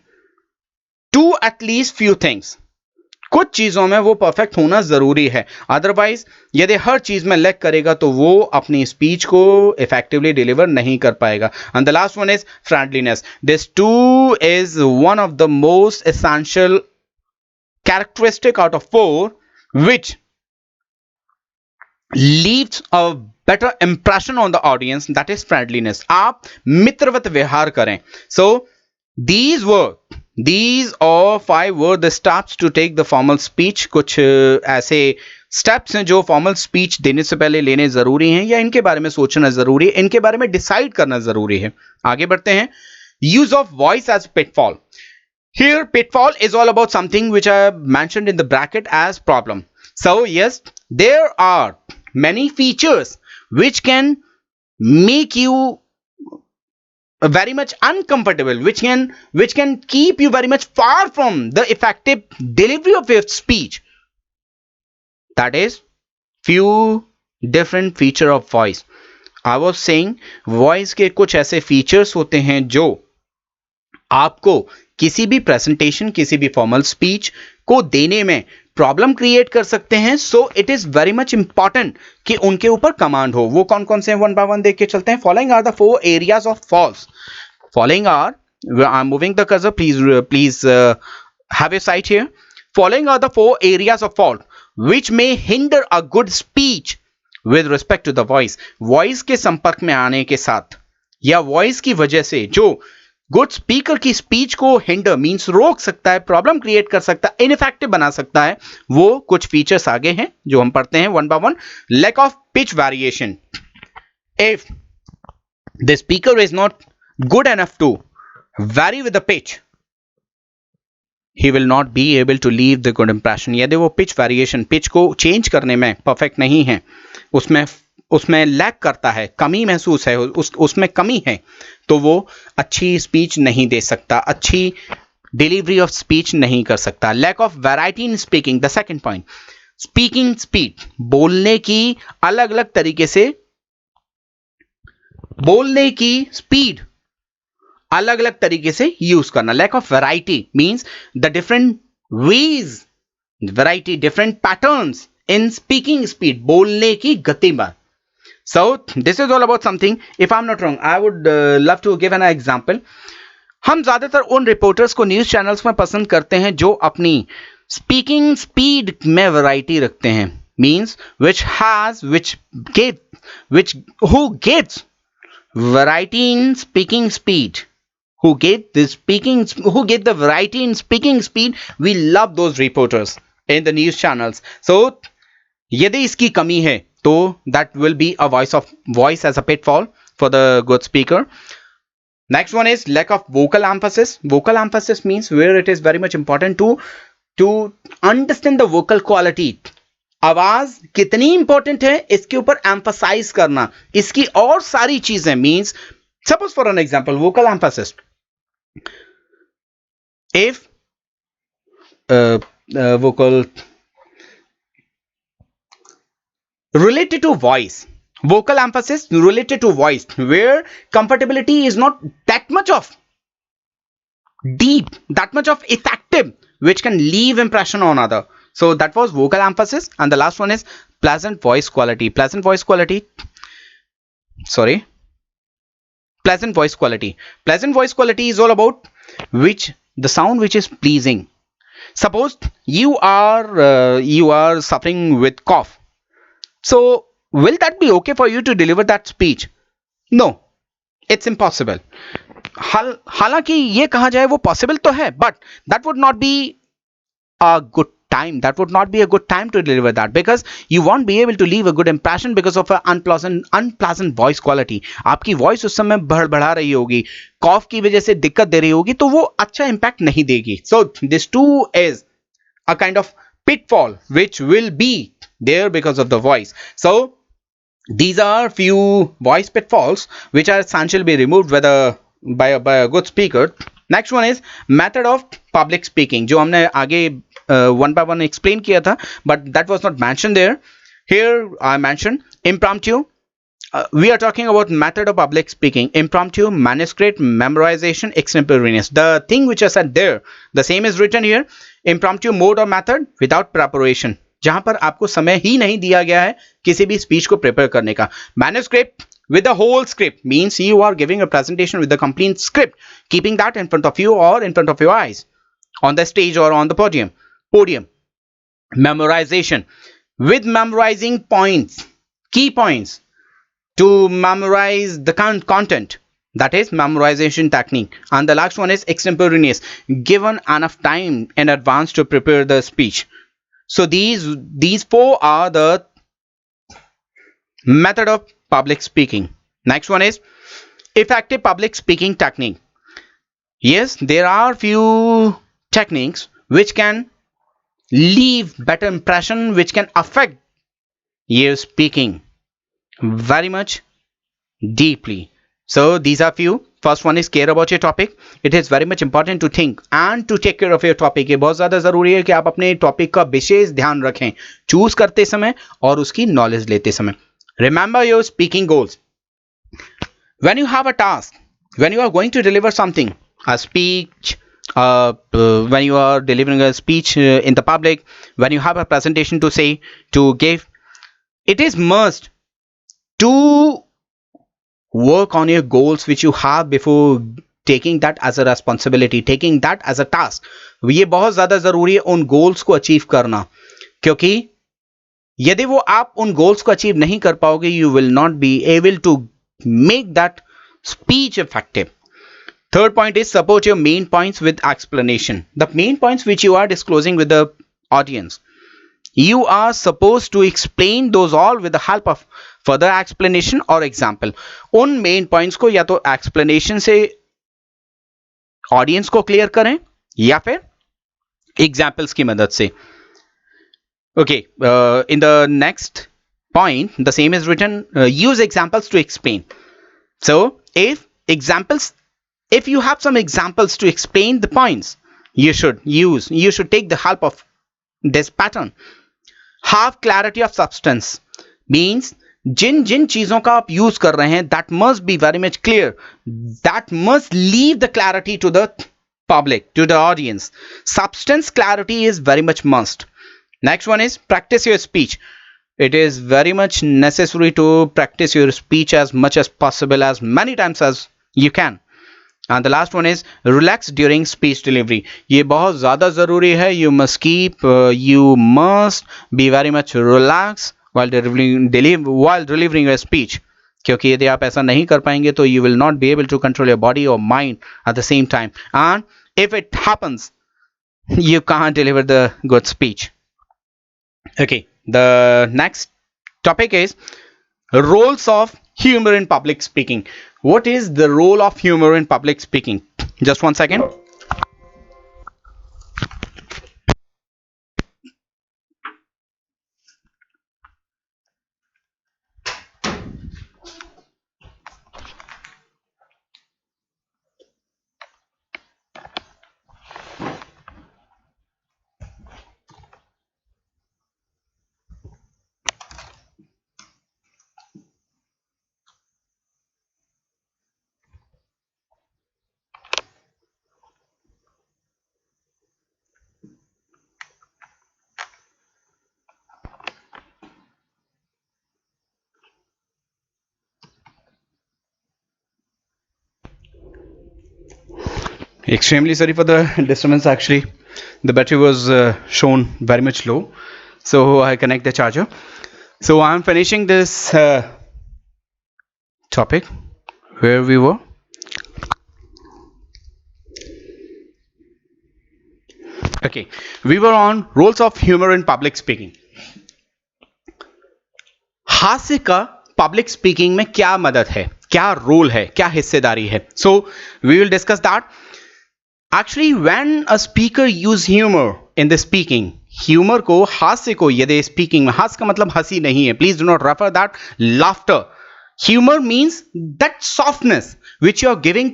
to at least few things. कुछ चीजों में वो perfect होना जरूरी है. Otherwise यदि हर चीज में लैक करेगा तो वो अपनी स्पीच को इफेक्टिवली डिलीवर नहीं कर पाएगा. And the last one is friendliness. This two is one of the most essential characteristic out of four which leaves a better impression on the audience, that is friendliness. आप मित्रवत व्यवहार करें. So these all five were the steps to take the formal speech. कुछ ऐसे steps हैं जो formal speech देने से पहले लेने जरूरी हैं या इनके बारे में सोचना जरूरी है, इनके बारे में डिसाइड करना जरूरी है. आगे बढ़ते हैं. Use of voice as pitfall. Here pitfall is all about something which I mentioned in the bracket as problem. So yes, there are many features which can make you very much uncomfortable, which can keep you very much far from the effective delivery of your speech. That is few different feature of voice. I was saying voice के कुछ ऐसे features होते हैं जो आपको किसी भी presentation, किसी भी फॉर्मल स्पीच को देने में प्रॉब्लम क्रिएट कर सकते हैं. सो it is very much important कि उनके ऊपर कमांड हो. वो कौन कौन से हैं, वन बाय वन देख के चलते हैं. Following are the 4 areas of falls. Following are, I am moving the cursor, please have a sight here. Following are the 4 areas of fault which may hinder a good speech with respect to the voice. Voice के संपर्क में आने के साथ या voice की वजह से जो गुड स्पीकर की स्पीच को हिंडर मींस रोक सकता है, प्रॉब्लम क्रिएट कर सकता है, इनइफेक्टिव बना सकता है, वो कुछ फीचर्स आगे हैं जो हम पढ़ते हैं one by one. Lack of pitch variation. If the speaker is not good enough to vary with the pitch, he will not be able to leave the good impression. यदि वो पिच वेरिएशन, पिच को change करने में perfect नहीं है, उसमें lack करता है, कमी महसूस है, उसमें कमी है, तो वो अच्छी स्पीच नहीं दे सकता, अच्छी डिलीवरी ऑफ स्पीच नहीं कर सकता. Lack of variety in speaking. The second point, speaking speed, बोलने की अलग अलग तरीके से, बोलने की स्पीड अलग अलग तरीके से यूज करना. Lack of variety means the different ways, variety, different patterns in speaking speed, बोलने की गति में. So this is all about something. If I'm not wrong, I would love to give an example. हम ज्यादातर उन reporters को news channels में पसंद करते हैं जो अपनी स्पीकिंग स्पीड में वैरायटी रखते हैं. Means who gets variety in speaking speed, who get the variety in speaking speed. We love those reporters in the news channels. So यदि इसकी कमी है तो that will be a voice as a pitfall for the good speaker. Next one is lack of vocal emphasis. Vocal emphasis means where it is very much important to understand the vocal quality. आवाज कितनी important है इसके ऊपर emphasise करना, इसकी और सारी चीजें. Means suppose for an example, vocal emphasis. If vocal related to voice, vocal emphasis related to voice, where comfortability is not that much of deep, that much of effective, which can leave impression on other. So that was vocal emphasis. And the last one is pleasant voice quality. Pleasant voice quality is all about the sound which is pleasing. Suppose you are suffering with cough. So will that be okay for you to deliver that speech? No, it's impossible. हालांकि ये कहा जाए वो possible तो है, but that would not be a good time. That would not be a good time to deliver that, because you won't be able to leave a good impression because of an unpleasant voice quality. आपकी voice उस समय बढ़ा रही होगी, cough की वजह से दिक्कत दे रही होगी, तो वो अच्छा impact नहीं देगी. So this too is a kind of pitfall which will be there because of the voice. So these are few voice pitfalls which are essentially be removed by a good speaker. Next one is method of public speaking, जो हमने आगे one by one explain किया था, but that was not mentioned there. Here I mentioned impromptu. We are talking about method of public speaking. Impromptu, manuscript, memorization, extemporaneous. The thing which I said there, the same is written here. Impromptu mode or method without preparation, जहां पर आपको समय ही नहीं दिया गया है किसी भी स्पीच को प्रिपेयर करने का. Manuscript with the whole script means you are giving a presentation with the complete script, keeping that in front of you or in front of your eyes on the stage or on the podium. Memorization with memorizing points, key points to memorize the content. That is memorization technique. And the last one is extemporaneous, given enough time in advance to prepare the speech. So these four are the method of public speaking. Next one is effective public speaking technique. Yes, there are few techniques which can leave better impression, which can affect your speaking very much deeply. So these are few. First one is care about your topic. It is very much important to think and to take care of your topic. ये बहुत ज़्यादा ज़रूरी है कि आप अपने topic का विशेष ध्यान रखें चूज करते समय और उसकी नॉलेज लेते समय. Remember your speaking goals. When you have a task, when you are going to deliver something, a speech, when you are delivering a speech in the public, when you have a presentation to say, to give, it is must to work on your goals which you have before taking that as a responsibility, taking that as a task. ये बहुत ज़्यादा ज़रूरी है उन goals को achieve करना, क्योंकि यदि वो आप उन गोल्स को अचीव नहीं कर पाओगे, you will not be able to make that speech effective. Third point is support your main points with explanation. The main points which you are disclosing with the audience, you are supposed to explain those all with the help of further explanation or example. उन main points को या तो explanation से audience को clear करें या फिर examples की मदद से. Okay, in the next point, the same is written, use examples to explain. So if you have some examples to explain the points, you should take the help of this pattern. Have clarity of substance means जिन जिन चीजों का आप use कर रहे हैं, that must be very much clear, that must leave the clarity to the public, to the audience. Substance clarity is very much must. Next one is practice your speech. It is very much necessary to practice your speech as much as possible, as many times as you can. And the last one is relax during speech delivery. ये बहुत ज़्यादा ज़रूरी है. You must be very much relaxed while delivering your speech. क्योंकि यदि आप ऐसा नहीं कर पाएंगे तो you will not be able to control your body or mind at the same time. And if it happens, you can't deliver the good speech. Okay, the next topic is roles of humor in public speaking. What is the role of humor in public speaking? Just one second. Extremely sorry for the disturbance. Actually, the battery was shown very much low, so I connect the charger. So I'm finishing this topic where we were. Okay, we were on roles of humor in public speaking. हास्य का public speaking में क्या मदद है, क्या role है, क्या हिस्सेदारी है? So we will discuss that. Actually, when a speaker use humor in the speaking, humor को, हास्य को यदि स्पीकिंग में, हास्य का मतलब हंसी नहीं है, please do not refer that, laughter. Humor means that softness which you are giving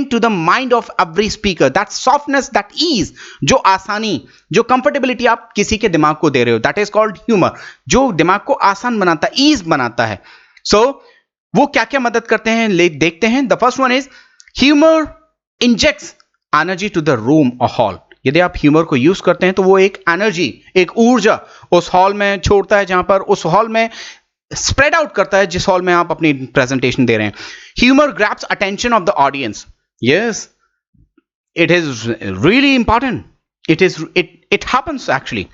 to the mind of every speaker, that softness, that ease, जो आसानी, जो कंफर्टेबिलिटी आप किसी के दिमाग को दे रहे हो, that is called humor. जो दिमाग को आसान बनाता है, ईज बनाता है. So वो क्या क्या मदद करते हैं देखते हैं. The first one is humor injects energy to the room or hall. यदि आप ह्यूमर को यूज करते हैं तो वो एक एनर्जी, एक ऊर्जा उस हॉल में छोड़ता है, जहां पर उस हॉल में स्प्रेड आउट करता है, जिस हॉल में आप अपनी प्रेजेंटेशन दे रहे हैं. Humour grabs attention of the audience. Yes, it is really important. It happens actually.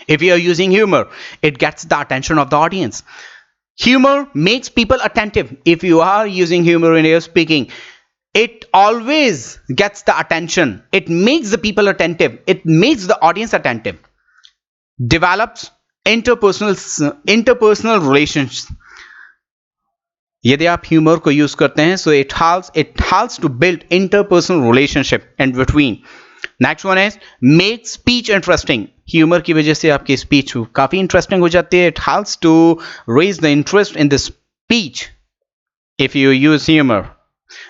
If you are using humor, it gets the attention of the audience. Humor makes people attentive. If you are using humor in your speaking, it always gets the attention. It makes the people attentive. It makes the audience attentive. Develops interpersonal relations. यदि आप humour को use करते हैं, so it helps to build interpersonal relationship in between. Next one is make speech interesting. Humour की वजह से आपकी speech काफी इंटरेस्टिंग हो जाती है. It helps to raise the interest in the speech if you use humor.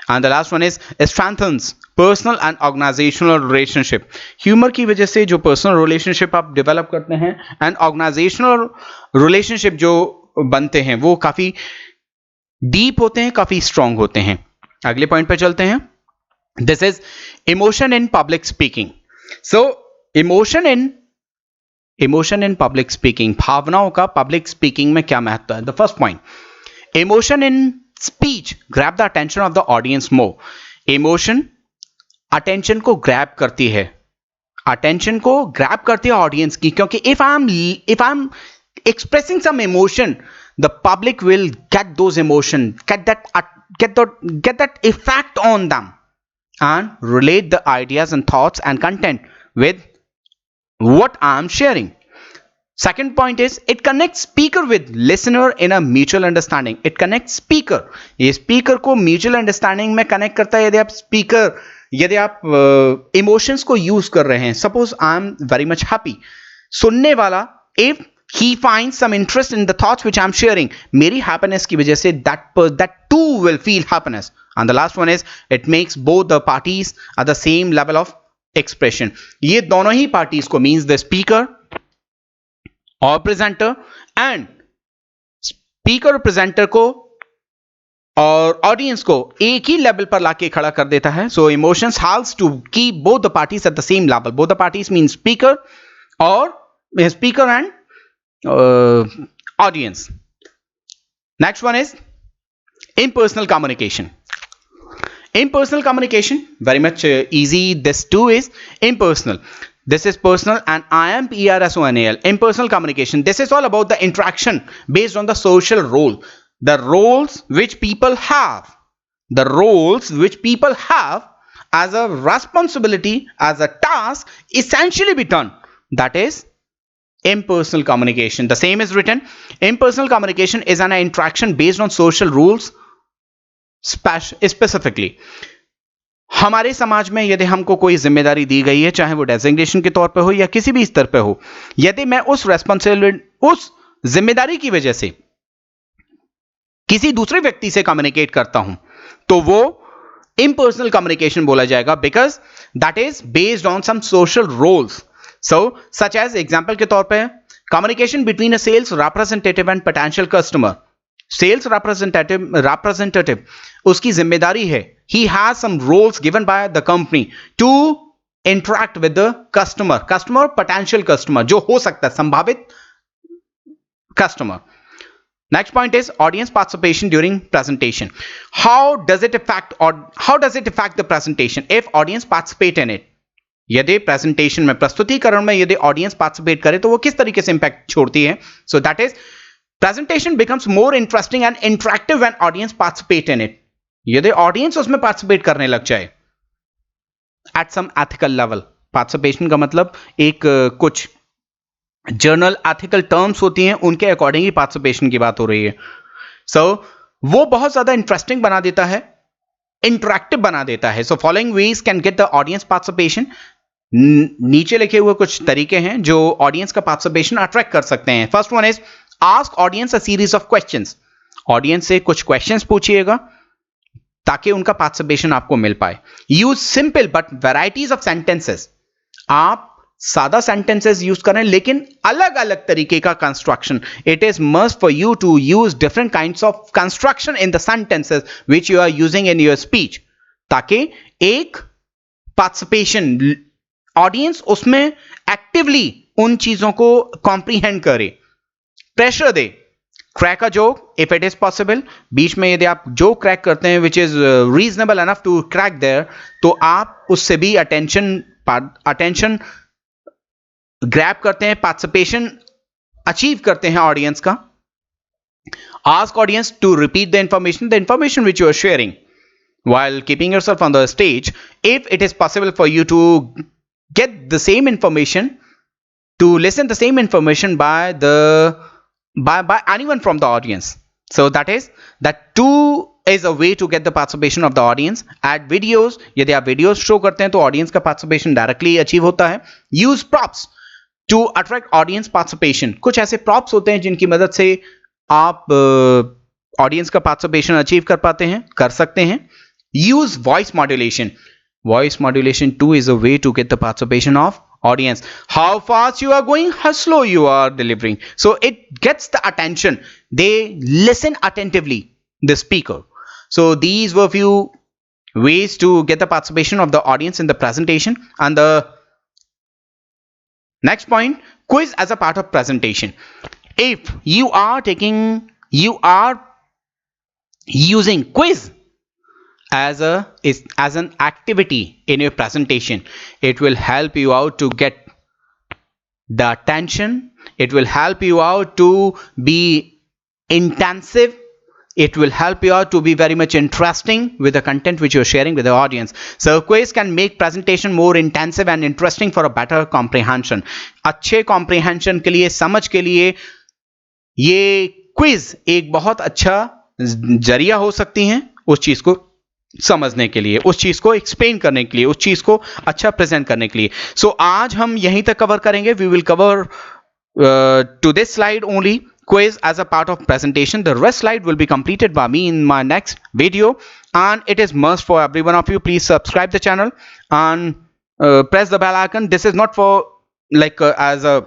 And the last one is strengthens personal and organizational relationship. Humour की वजह से जो पर्सनल रिलेशनशिप आप डेवलप करते हैं एंड ऑर्गेनाइजेशनल रिलेशनशिप जो बनते हैं वो काफी डीप होते हैं, काफी स्ट्रांग होते हैं. अगले पॉइंट पे चलते हैं. This is emotion in public speaking. So emotion in public speaking, भावनाओं का public speaking में क्या महत्व है? The first point, emotion in speech grab the attention of the audience more. Emotion attention को grab करती है, attention को grab करती है audience की, क्योंकि if I'm expressing some emotion, the public will get those emotion, get that effect on them and relate the ideas and thoughts and content with what I am sharing. Second point is it connects speaker with listener in a mutual understanding. It connects speaker, ये speaker को mutual understanding में connect करता है. यदि आप emotions को use कर रहे हैं, suppose I am very much happy, सुनने वाला if he finds some interest in the thoughts which I am sharing, मेरी happiness की वजह से that too will feel happiness. And the last one is it makes both the parties at the same level of expression. ये दोनों ही parties को, means the speaker और presenter, and speaker और presenter को और ऑडियंस को एक ही लेवल पर लाके खड़ा कर देता है. So emotions helps to keep both the parties at the same level. Both the parties mean speaker and audience. Next one is impersonal communication. Impersonal communication, very much easy. This too is impersonal. This is personal and impersonal. Impersonal communication. This is all about the interaction based on the social role. The roles which people have. The roles which people have as a responsibility, as a task, essentially be done. That is impersonal communication. The same is written. Impersonal communication is an interaction based on social rules. Specifically, हमारे समाज में यदि हमको कोई जिम्मेदारी दी गई है, चाहे वो डेजिग्नेशन के तौर पे हो या किसी भी स्तर पे हो, यदि मैं उस जिम्मेदारी की वजह से किसी दूसरे व्यक्ति से कम्युनिकेट करता हूं, तो वो impersonal communication बोला जाएगा, because that is based on some social roles. So such as example के तौर पे communication between a sales representative and potential customer. Sales representative उसकी जिम्मेदारी है, he has some roles given by the company to interact with the customer, potential customer, जो हो सकता है संभावित customer. Next point is audience participation during presentation. How does it affect the presentation if audience participate in it? यदि presentation में, प्रस्तुतिकरण में यदि ऑडियंस पार्टिसिपेट करे तो वो किस तरीके से इंपैक्ट छोड़ती है? So that is presentation becomes more interesting and interactive when audience participate in it. यदि ऑडियंस उसमें पार्टिसिपेट करने लग जाए at some ethical level. Participation का मतलब एक कुछ जर्नल एथिकल टर्म्स होती हैं, उनके अकॉर्डिंग ही पार्टिसिपेशन की बात हो रही है. सो वो बहुत ज्यादा इंटरेस्टिंग बना देता है, इंटरैक्टिव बना देता है. So following veg can get the audience participation. नीचे लिखे हुए कुछ तरीके हैं जो ऑडियंस का पार्टिसिपेशन अट्रैक्ट कर सकते हैं. First one is ask audience a series of questions. Audience से कुछ क्वेश्चंस पूछिएगा ताकि उनका पार्टिसिपेशन आपको मिल पाए. Use simple but varieties of sentences. आप सादा सेंटेंसेस यूज करें लेकिन अलग अलग तरीके का construction. It is must for you to use different kinds of construction in the sentences which you are using in your speech, ताकि एक पार्टिसिपेशन ऑडियंस उसमें एक्टिवली उन चीजों को कॉम्प्रीहेंड करे. प्रेशर दे. Crack a joke if it is possible. बीच में यदि आप जोक क्रैक करते हैं which is reasonable enough to crack there, तो आप उससे भी अटेंशन ग्रैब करते हैं, पार्टिसिपेशन अचीव करते हैं ऑडियंस का. Ask audience to repeat the information which you are sharing while keeping yourself on the stage if it is possible for you to get the same information, to listen the same information by anyone from the audience. So that too is a way to get the participation of the audience. Add videos. यदि आप videos show करते हैं तो audience का participation directly achieve होता है. Use props to attract audience participation. कुछ ऐसे props होते हैं जिनकी मदद से आप audience का participation achieve कर सकते हैं. Use voice modulation. Voice modulation too is a way to get the participation of audience. How fast you are going, how slow you are delivering. So it gets the attention. They listen attentively, the speaker. So these were few ways to get the participation of the audience in the presentation. And the next point, quiz as a part of presentation. If you are using quiz as an activity in your presentation, it will help you out to get the attention. It will help you out to be intensive. It will help you out to be very much interesting with the content which you're sharing with the audience. So quiz can make presentation more intensive and interesting for a better comprehension. अच्छे comprehension के लिए, समझ के लिए ये quiz एक बहुत अच्छा जरिया हो सकती हैं उस चीज को समझने के लिए, उस चीज को एक्सप्लेन करने के लिए, उस चीज को अच्छा प्रेजेंट करने के लिए. सो आज हम यहीं तक कवर करेंगे. We will cover to this slide only, quiz as a part of presentation. The rest slide will be completed by me in my next video, and it is must for every one of you. Please subscribe the channel and press the bell icon. This is not for like as a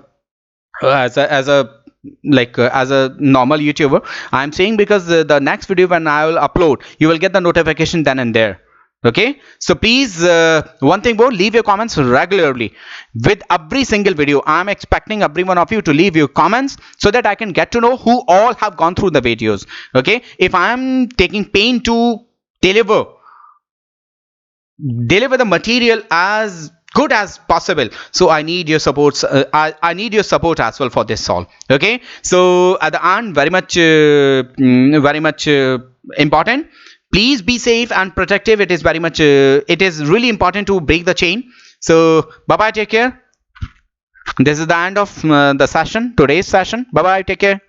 normal YouTuber. I'm saying because the next video when I will upload, you will get the notification then and there. Okay, so please one thing more, leave your comments regularly with every single video. I'm expecting every one of you to leave your comments so that I can get to know who all have gone through the videos. Okay, if I'm taking pain to deliver the material as good as possible, so I need your support. I need your support as well for this all. Okay, so at the end, very much important, please be safe and protective. It is very much it is really important to break the chain. So bye bye, take care. This is the end of the session, today's session. Bye bye, take care.